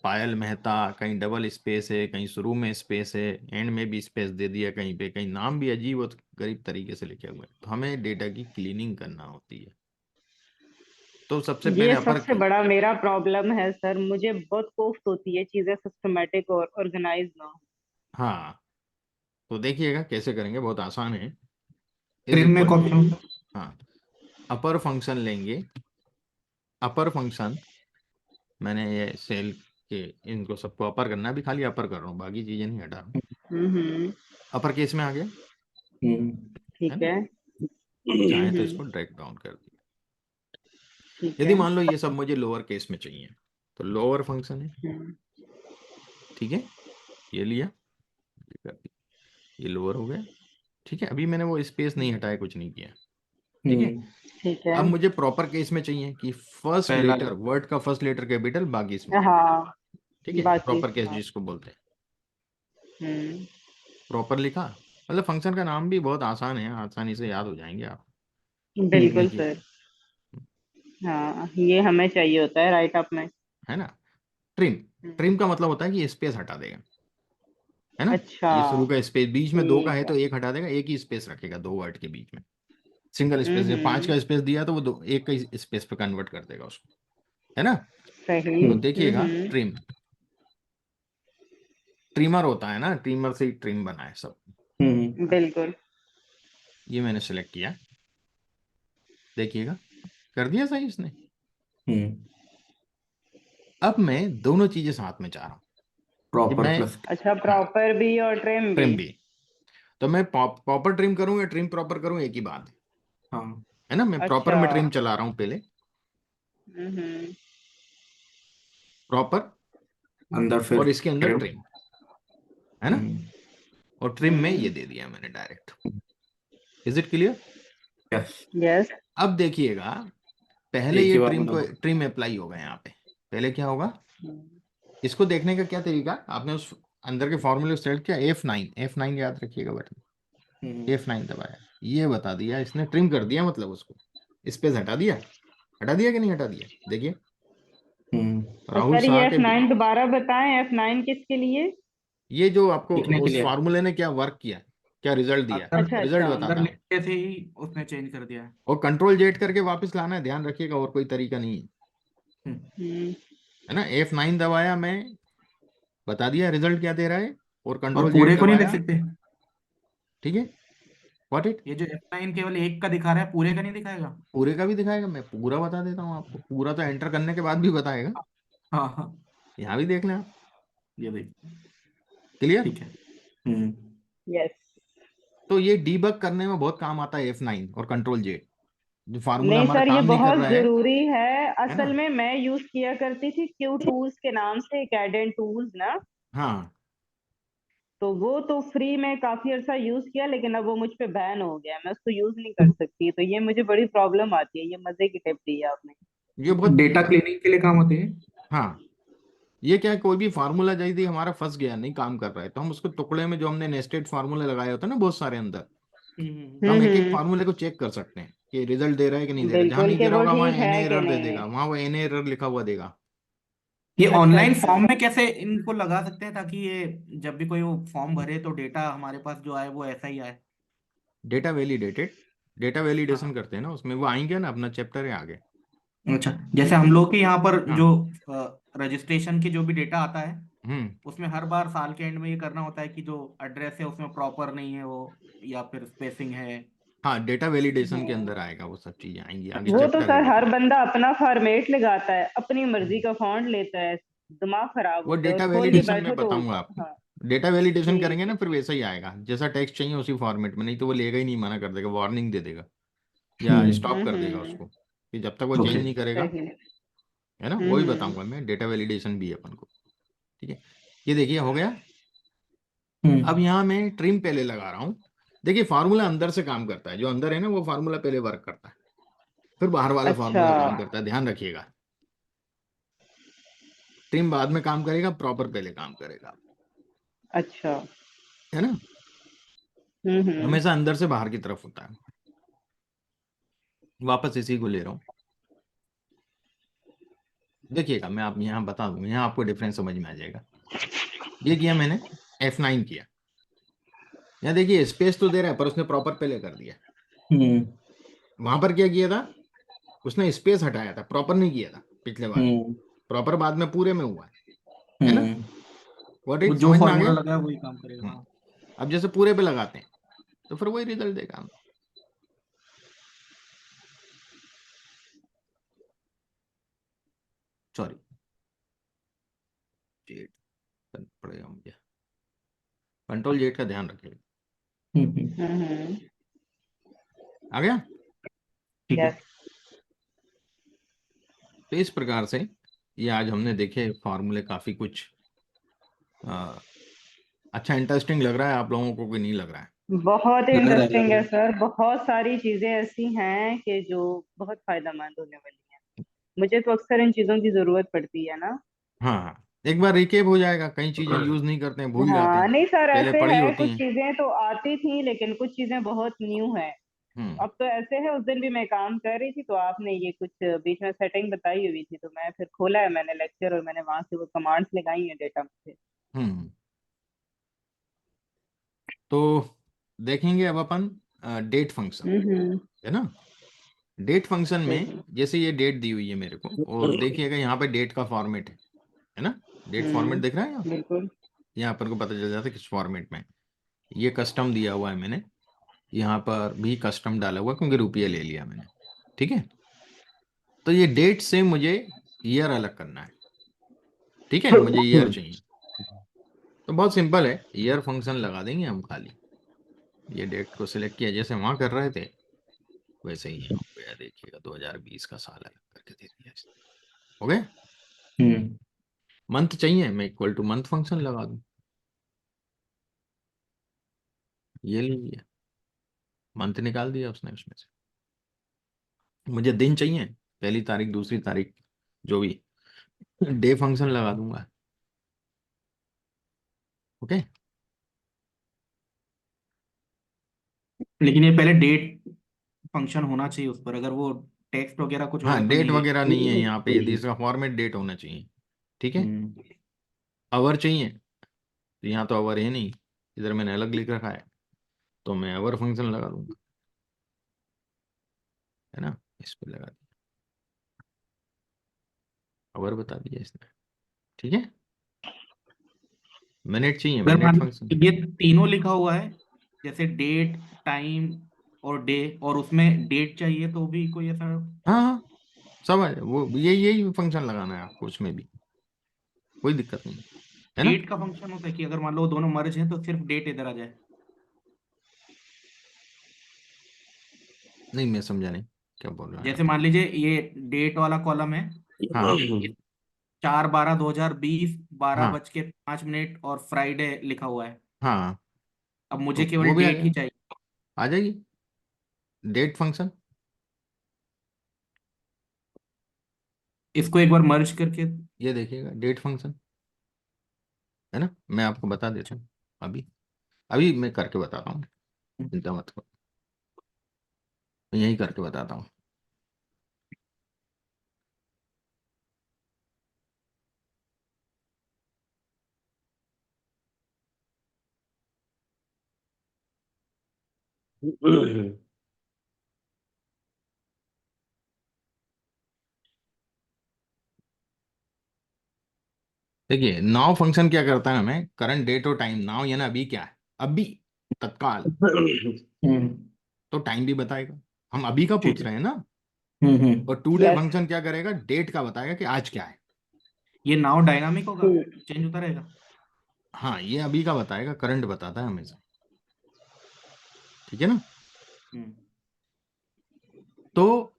S2: पायल मेहता, कहीं डबल स्पेस है, कहीं शुरू में स्पेस है, एंड में भी स्पेस दे दिया कहीं पे, कहीं नाम भी अजीब और गरीब तरीके से लिखे हुए हैं। तो हमें डेटा की क्लीनिंग करना होती है। तो सबसे पहले
S3: ये
S2: अपर
S3: सबसे बड़ा मेरा प्रॉब्लम है सर, मुझे बहुत कोफ्त होती है चीजें सिस्टमेटिक और ऑर्गेनाइज ना हो।
S2: हाँ, तो देखिएगा कैसे करेंगे, बहुत आसान है। इज
S1: ट्रिम में
S2: इक्वल टू,
S1: ऑप्शन।
S2: हाँ, अपर फंक्शन लेंगे। अपर फंक्शन, मैंने ये सेल के इनको सबको अपर करना है, अभी खाली अपर कर रहा हूँ, बाकी चीजें नहीं हटा रहा हूँ।
S3: हम्म।
S2: अपर केस में आ गया, है
S3: ठीक
S2: ना।
S3: है।
S2: चाहे तो इसको ड्रैग डाउन कर दिया।
S3: ठीक
S2: यदि
S3: है।
S2: मान लो ये सब मुझे लोअर केस में चाहिए तो लोअर फंक्शन है,
S3: हम्म,
S2: ठीक है। ये लिया, ये कर दिया, ये लोअर हो गया, ठीक है। अभी मैंने वो स्पेस नहीं हटाया, कुछ नहीं किया, ठीक है।
S3: ठीक है।
S2: अब मुझे प्रॉपर केस में चाहिए कि फर्स्ट
S1: पहला।
S2: लेटर, वर्ड का फर्स्ट लेटर कैपिटल, बाकी स्मॉल,
S3: हाँ,
S2: ठीक है।
S3: बाकी
S2: प्रॉपर केस
S3: हाँ।
S2: जिसको बोलते हैं,
S3: हम्म।
S2: प्रॉपर लिखा। मतलब फंक्शन का नाम भी बहुत आसान है, आसानी से याद हो जाएंगे आप।
S3: बिल्कुल
S2: देखिए,
S3: सर। हाँ, ये हमें चाहिए होता है राइट अप में।
S2: है ना। ट्रिम, ट्रिम
S3: हम्म,
S2: का मतलब होता है कि स्पेस हटा देगा, है ना।
S3: अच्छा।
S2: ये शुरू का स्पेस, बीच में 2 का
S3: ठीक
S2: है
S3: है।
S2: तो 1 हटा देगा, एक ही स्पेस रखेगा 2 वर्ड के बीच में, सिंगल स्पेस। जब 5
S3: हम्म।
S2: का स्पेस दिया तो वो 1 का ही स्पेस पे कन्वर्ट कर देगा उसको, है ना।
S3: सही।
S2: तो देखिएगा
S3: हम्म।
S2: ट्रिम, ट्रिमर होता है ना, ट्रिमर से ही ट्रिम बना है सब।
S3: बिल्कुल।
S2: ये मैंने सेलेक्ट किया, देखिएगा कर दिया सही इसने। अब मैं दोनों चीजें साथ में चाह रहा हूँ कि
S1: प्रॉपर
S2: मैं,
S1: प्लस।
S3: अच्छा,
S2: हाँ,
S3: प्रॉपर भी और ट्रिम भी।
S2: ट्रिम भी। तो मैं प्रॉपर ट्रिम करूँ या ट्रिम प्रॉपर करूँ, एक ही बात
S1: हाँ
S2: है ना। मैं प्रॉपर
S3: अच्छा।
S2: में ट्रिम चला रहा हूँ पहले,
S3: हम्म।
S2: प्रॉपर,
S1: अंदर फिर
S2: और इसके अंदर
S1: ट्रिम।
S2: ट्रिम, है ना। और ट्रिम में ये दे दिया मैंने direct. Is it clear.
S1: Yes.
S3: Yes.
S2: अब देखिएगा, पहले
S1: एक
S2: ये
S1: ही बार
S2: ट्रिम
S1: में।
S2: को, ट्रिम अप्लाई होगा यहाँ पे। पहले क्या होगा, इसको देखने का क्या तरीका, आपने उस अंदर के फॉर्मूले को सेलेक्ट किया, F9 याद रखिएगा बटन, F9 दबाया, ये बता दिया इसने, ट्रिम कर दिया, मतलब उसको स्पेस हटा दिया, हटा दिया कि नहीं हटा दिया, देखिए।
S3: तो
S2: राहुल
S3: सर
S2: शाह
S3: ये
S2: के
S3: F9 दोबारा बताएं, F9 किसके लिए?
S2: ये जो आपको
S1: लिखने के
S2: उस
S1: लिए।
S2: फार्मूले ने क्या वर्क किया, क्या रिजल्ट दिया,
S1: अंदर
S3: अच्छा
S2: रिजल्ट
S3: अच्छा।
S1: अंदर
S2: बताता हूँ।
S1: लिखते से ही उसने चेंज कर दिया है।
S2: और कंट्रोल जेड करके वापस लाना है, ध्यान रखिएगा, और कोई तरीका नहीं है,
S3: हम्म।
S2: है ना। F9 दबाया, मैं बता दिया रिजल्ट क्या दे रहा है, और
S1: और
S2: कंट्रोल
S1: पूरे
S2: जेड
S1: को नहीं देख
S2: दबाया,
S1: सकते?
S2: ठीक है। व्हाट इट,
S1: ये जो F9 केवल एक का दिखा रहा है, पूरे का नहीं दिखाएगा?
S2: पूरे का भी दिखाएगा, मैं पूरा बता देता हूँ आपको, पूरा तो एंटर करने के बाद भी बताएगा।
S1: हाँ हाँ।
S2: यहाँ भी देख लें आप,
S1: ये देख।
S2: क्लियर?
S1: ठीक है।
S3: यस।
S2: तो ये डीबग करने में बहुत काम आता है F9 और कंट्रोल जेड। जो फार्मूला
S3: नहीं
S2: हमारा
S3: सर, ये
S2: काम नहीं कर
S3: बहुत
S2: रहा है
S3: जरूरी है।
S2: ना?
S3: असल में मैं यूज किया करती थी क्यू टूल्स के नाम से, कैडेंट टूल्स ना।
S2: हाँ,
S3: तो वो तो फ्री में काफी अर्सा यूज किया, लेकिन अब वो मुझ पे बैन हो गया, मैं उसको यूज नहीं कर सकती। तो ये मुझे बड़ी प्रॉब्लम आती है। ये मजे की टिप दी है आपने।
S2: ये बहुत
S1: डेटा क्लीनिंग के लिए काम होते हैं।
S2: हाँ, ये क्या है, कोई भी फार्मूला यदि हमारा फंस गया, नहीं काम कर रहा है, तो हम उसको टुकड़े में, जो हमने नेस्टेड फार्मूले लगाए होते हैं ना बहुत सारे अंदर, तो हम एक एक
S3: हम्म।
S2: फार्मूले को चेक कर सकते हैं कि रिजल्ट दे रहा है कि नहीं दे रहा है। जहां
S3: बिल्कुल
S2: नहीं
S3: कि
S2: दे रहा
S3: वो
S2: होगा वहां
S3: ठीक
S2: एन
S3: है कि
S2: एरर दे
S3: नहीं।
S2: देगा, वहां वो एन एरर लिखा हुआ देगा।
S1: ये
S3: अच्छा
S1: ऑनलाइन
S3: अच्छा।
S1: फॉर्म में कैसे इनको लगा सकते हैं ताकि ये जब भी कोई वो फॉर्म भरे तो डेटा हमारे पास जो आए वो ऐसा ही आए?
S2: डेटा वैलिडेटेड, डेटा वैलिडेशन
S1: हाँ।
S2: करते हैं ना, उसमें वो आएंगे ना, अपना चैप्टर है आगे।
S1: अच्छा, जैसे हम लोग के यहाँ पर
S2: हाँ।
S1: जो रजिस्ट्रेशन की जो भी डेटा आता है,
S2: हम्म।
S1: उसमें हर बार साल के एंड में ये करना होता है कि जो एड्रेस है उसमें प्रॉपर नहीं है वो, या फिर स्पेसिंग है।
S2: हाँ, डेटा वैलिडेशन के अंदर
S3: हम्म।
S2: आएगा, वो सब चीजें आएंगी आगे,
S3: वो तो
S2: चैप्टर है
S3: सर
S2: वो
S3: हर
S2: पूरा।
S3: बंदा अपना फॉर्मेट लगाता है, अपनी मर्जी
S2: हम्म।
S3: का फॉन्ट लेता है। दिमाग खराब
S2: वो
S3: होता है, और
S2: डेटा
S3: खोल के
S2: वैलिडेशन में
S3: बैठो तो
S2: बताऊंगा आपको।
S3: हाँ।
S2: डेटा वैलिडेशन
S3: ठीक
S2: करेंगे
S3: है।
S2: ना, फिर वैसा ही आएगा, जैसा टेक्स्ट चाहिए उसी फॉर्मेट में, नहीं तो वो लेगा ही नहीं, मना कर देगा, वार्निंग दे देगा या स्टॉप कर देगा
S3: हम्म।
S2: उसको, कि जब तक वो
S1: ओके।
S2: चेंज नहीं करेगा।
S3: सही।
S2: है ना, वो भी
S3: हम्म।
S2: बताऊंगा मैं, डेटा वैलिडेशन भी है अपन को। ठीक है, ये देखिए हो गया। अब
S1: हम्म।
S2: यहाँ मैं ट्रिम पहले लगा रहा हूँ। देखिए फार्मूला अंदर से काम करता है, जो अंदर है ना वो फार्मूला पहले वर्क करता है, फिर बाहर वाला
S3: अच्छा
S2: फार्मूला काम करता है, ध्यान रखिएगा। ट्रिम बाद में काम करेगा, प्रॉपर पहले काम करेगा।
S3: अच्छा।
S2: है ना,
S3: हम्म।
S2: हमेशा अंदर से बाहर की तरफ होता है। वापस इसी को ले रहा हूँ, देखिएगा, मैं आप यहाँ बता दूँ, यहाँ आपको डिफरेंस समझ में आ जाएगा। ये किया मैंने, F9 किया, यहाँ देखिए स्पेस तो दे रहा है पर उसने प्रॉपर पहले कर दिया।
S1: हम्म।
S2: वहां पर क्या किया था, उसने स्पेस हटाया था, प्रॉपर नहीं किया था पिछले बार।
S1: हम्म।
S2: प्रॉपर बाद में पूरे में हुआ है ना।
S1: हम्म।
S2: व्हाट
S1: वो
S2: इज,
S1: जो
S2: समझ में आ
S1: फॉर्मूला
S2: गया?
S1: लगा है वही काम करेगा। हाँ।
S2: अब जैसे पूरे पे लगाते हैं तो फिर वही रिजल्ट देगा हमें। सॉरी, जेड करना पड़ेगा मुझे, कंट्रोल जेड का ध्यान रखिएगा।
S3: हम्म।
S2: आ गया।
S1: ठीक है।
S3: यस।
S2: तो इस प्रकार से ये आज हमने देखे फॉर्मूले, काफी कुछ अच्छा इंटरेस्टिंग लग रहा है आप लोगों को कि नहीं लग रहा है?
S3: बहुत
S1: लग रहा
S3: इंटरेस्टिंग है
S1: है।
S3: सर। बहुत सारी चीजें ऐसी हैं कि जो बहुत फायदेमंद होने वाली हैं। मुझे तो अक्सर इन चीजों की जरूरत पड़ती है ना।
S2: हाँ हाँ, एक बार रिकेप हो जाएगा, कई चीजें यूज नहीं करते हैं, भूल जाते
S3: हाँ
S2: हैं,
S3: नहीं सर,
S2: पहले
S3: ऐसे
S2: पढ़ी
S3: है
S2: होती
S3: कुछ
S2: हैं।
S3: चीजें तो आती थी, लेकिन कुछ चीजें बहुत न्यू है।
S2: हम्म।
S3: अब तो ऐसे है, उस दिन भी मैं काम कर रही थी तो आपने ये कुछ बीच में सेटिंग बताई हुई थी, तो मैं फिर खोला है मैंने लेक्चर, और मैंने वहां से वो कमांड्स लगाई हैं डेटा में।
S2: हम्म। तो देखेंगे अब अपन डेट फंक्शन,
S3: हम्म।
S2: है ना। डेट फंक्शन में
S3: सही।
S2: जैसे ये डेट दी हुई है मेरे को, और देखिएगा यहाँ पे डेट का फॉर्मेट है ना, डेट फॉर्मेट दिख रहा है यहाँ।
S3: बिल्कुल।
S2: यहाँ अपन को पता चल जाता है किस फॉर्मेट में। ये कस्टम दिया हुआ है मैंने, यहाँ पर भी कस्टम डाला हुआ क्योंकि रुपया ले लिया मैंने। ठीक है, तो ये डेट से मुझे ईयर अलग करना है। ठीक है, मुझे ईयर चाहिए, तो बहुत सिंपल है, ईयर फंक्शन लगा देंगे हम खाली। ये डेट को सिलेक्ट किया, जैसे वहां कर रहे थे वैसे ही यहाँ हो गया। देखिएगा 2020 का साल अलग करके दे दिया इसने। हो गया।
S1: हम्म।
S2: मंथ चाहिए, मैं इक्वल टू मंथ फंक्शन लगा दूं, ये लीजिए, मंथ निकाल दिया उसने उसमें से। मुझे दिन चाहिए, पहली तारीख, दूसरी तारीख, जो भी, डे फंक्शन लगा दूंगा। ओके।
S1: लेकिन ये पहले डेट फंक्शन होना चाहिए उस पर, अगर वो टेक्स्ट वगैरह कुछ
S2: हाँ,
S1: होगा तो
S2: डेट
S1: नहीं
S2: वगैरह नहीं है यहाँ पे, यदि
S1: ये।
S2: इसका फॉर्मेट डेट होना चाहिए। ठीक है,
S1: हम्म।
S2: आवर चाहिए, तो यहाँ तो आवर है नहीं, इधर मैंने अलग लिख रखा है, तो मैं आवर फंक्शन लगा दूंगा, है ना, इस पर लगा दिया, आवर बता दिया इसने। ठीक है, मिनट चाहिए,
S1: अगर
S2: मिनट
S1: मान
S2: फंक्शन।
S1: लो ये तीनों लिखा हुआ है, जैसे डेट, टाइम और डे, और उसमें डेट चाहिए तो भी कोई ऐसा?
S2: हाँ हाँ, सब है वो, यही यही फंक्शन लगाना है आपको, उसमें भी कोई दिक्कत नहीं। है ना?
S1: डेट का फंक्शन होता है कि अगर मान लो दोनों मर्ज हैं तो सिर्फ डेट इधर आ जाए।
S2: नहीं मैं समझा नहीं क्या बोल रहे हैं
S1: जैसे
S2: आप।
S1: मान लीजिए ये डेट वाला कॉलम है,
S2: हाँ
S1: 4/12/2020 बारह
S2: हाँ
S1: बज के 5 मिनट और फ्राइडे लिखा हुआ है।
S2: हाँ,
S1: अब मुझे
S2: तो
S1: केवल
S2: वो भी आ
S1: डेट ही
S2: जाएगा,
S1: चाहिए।
S2: आ जाएगी डेट फंक्शन।
S1: इसको एक बार मर्ज करके।
S2: ये देखिएगा डेट फंक्शन, है ना? मैं आपको बता देता हूँ अभी, अभी मैं करके बताता हूँ, चिंता मत करो, मैं यही करके बताता हूँ। देखिए नाउ फंक्शन क्या करता है, हमें करंट डेट और टाइम, नाउ यानी अभी क्या है, अभी तत्काल, तो टाइम भी बताएगा, हम अभी का
S1: ठीक
S2: पूछ
S1: है।
S2: रहे हैं ना।
S1: हम्म।
S2: और टू डे
S3: यस।
S2: फंक्शन क्या करेगा, डेट का बताएगा कि आज क्या है।
S1: ये नाउ डायनामिक होगा, चेंज होता रहेगा।
S2: हाँ ये अभी का बताएगा, करंट बताता है हमेशा, ठीक है ना?
S1: हम्म।
S2: तो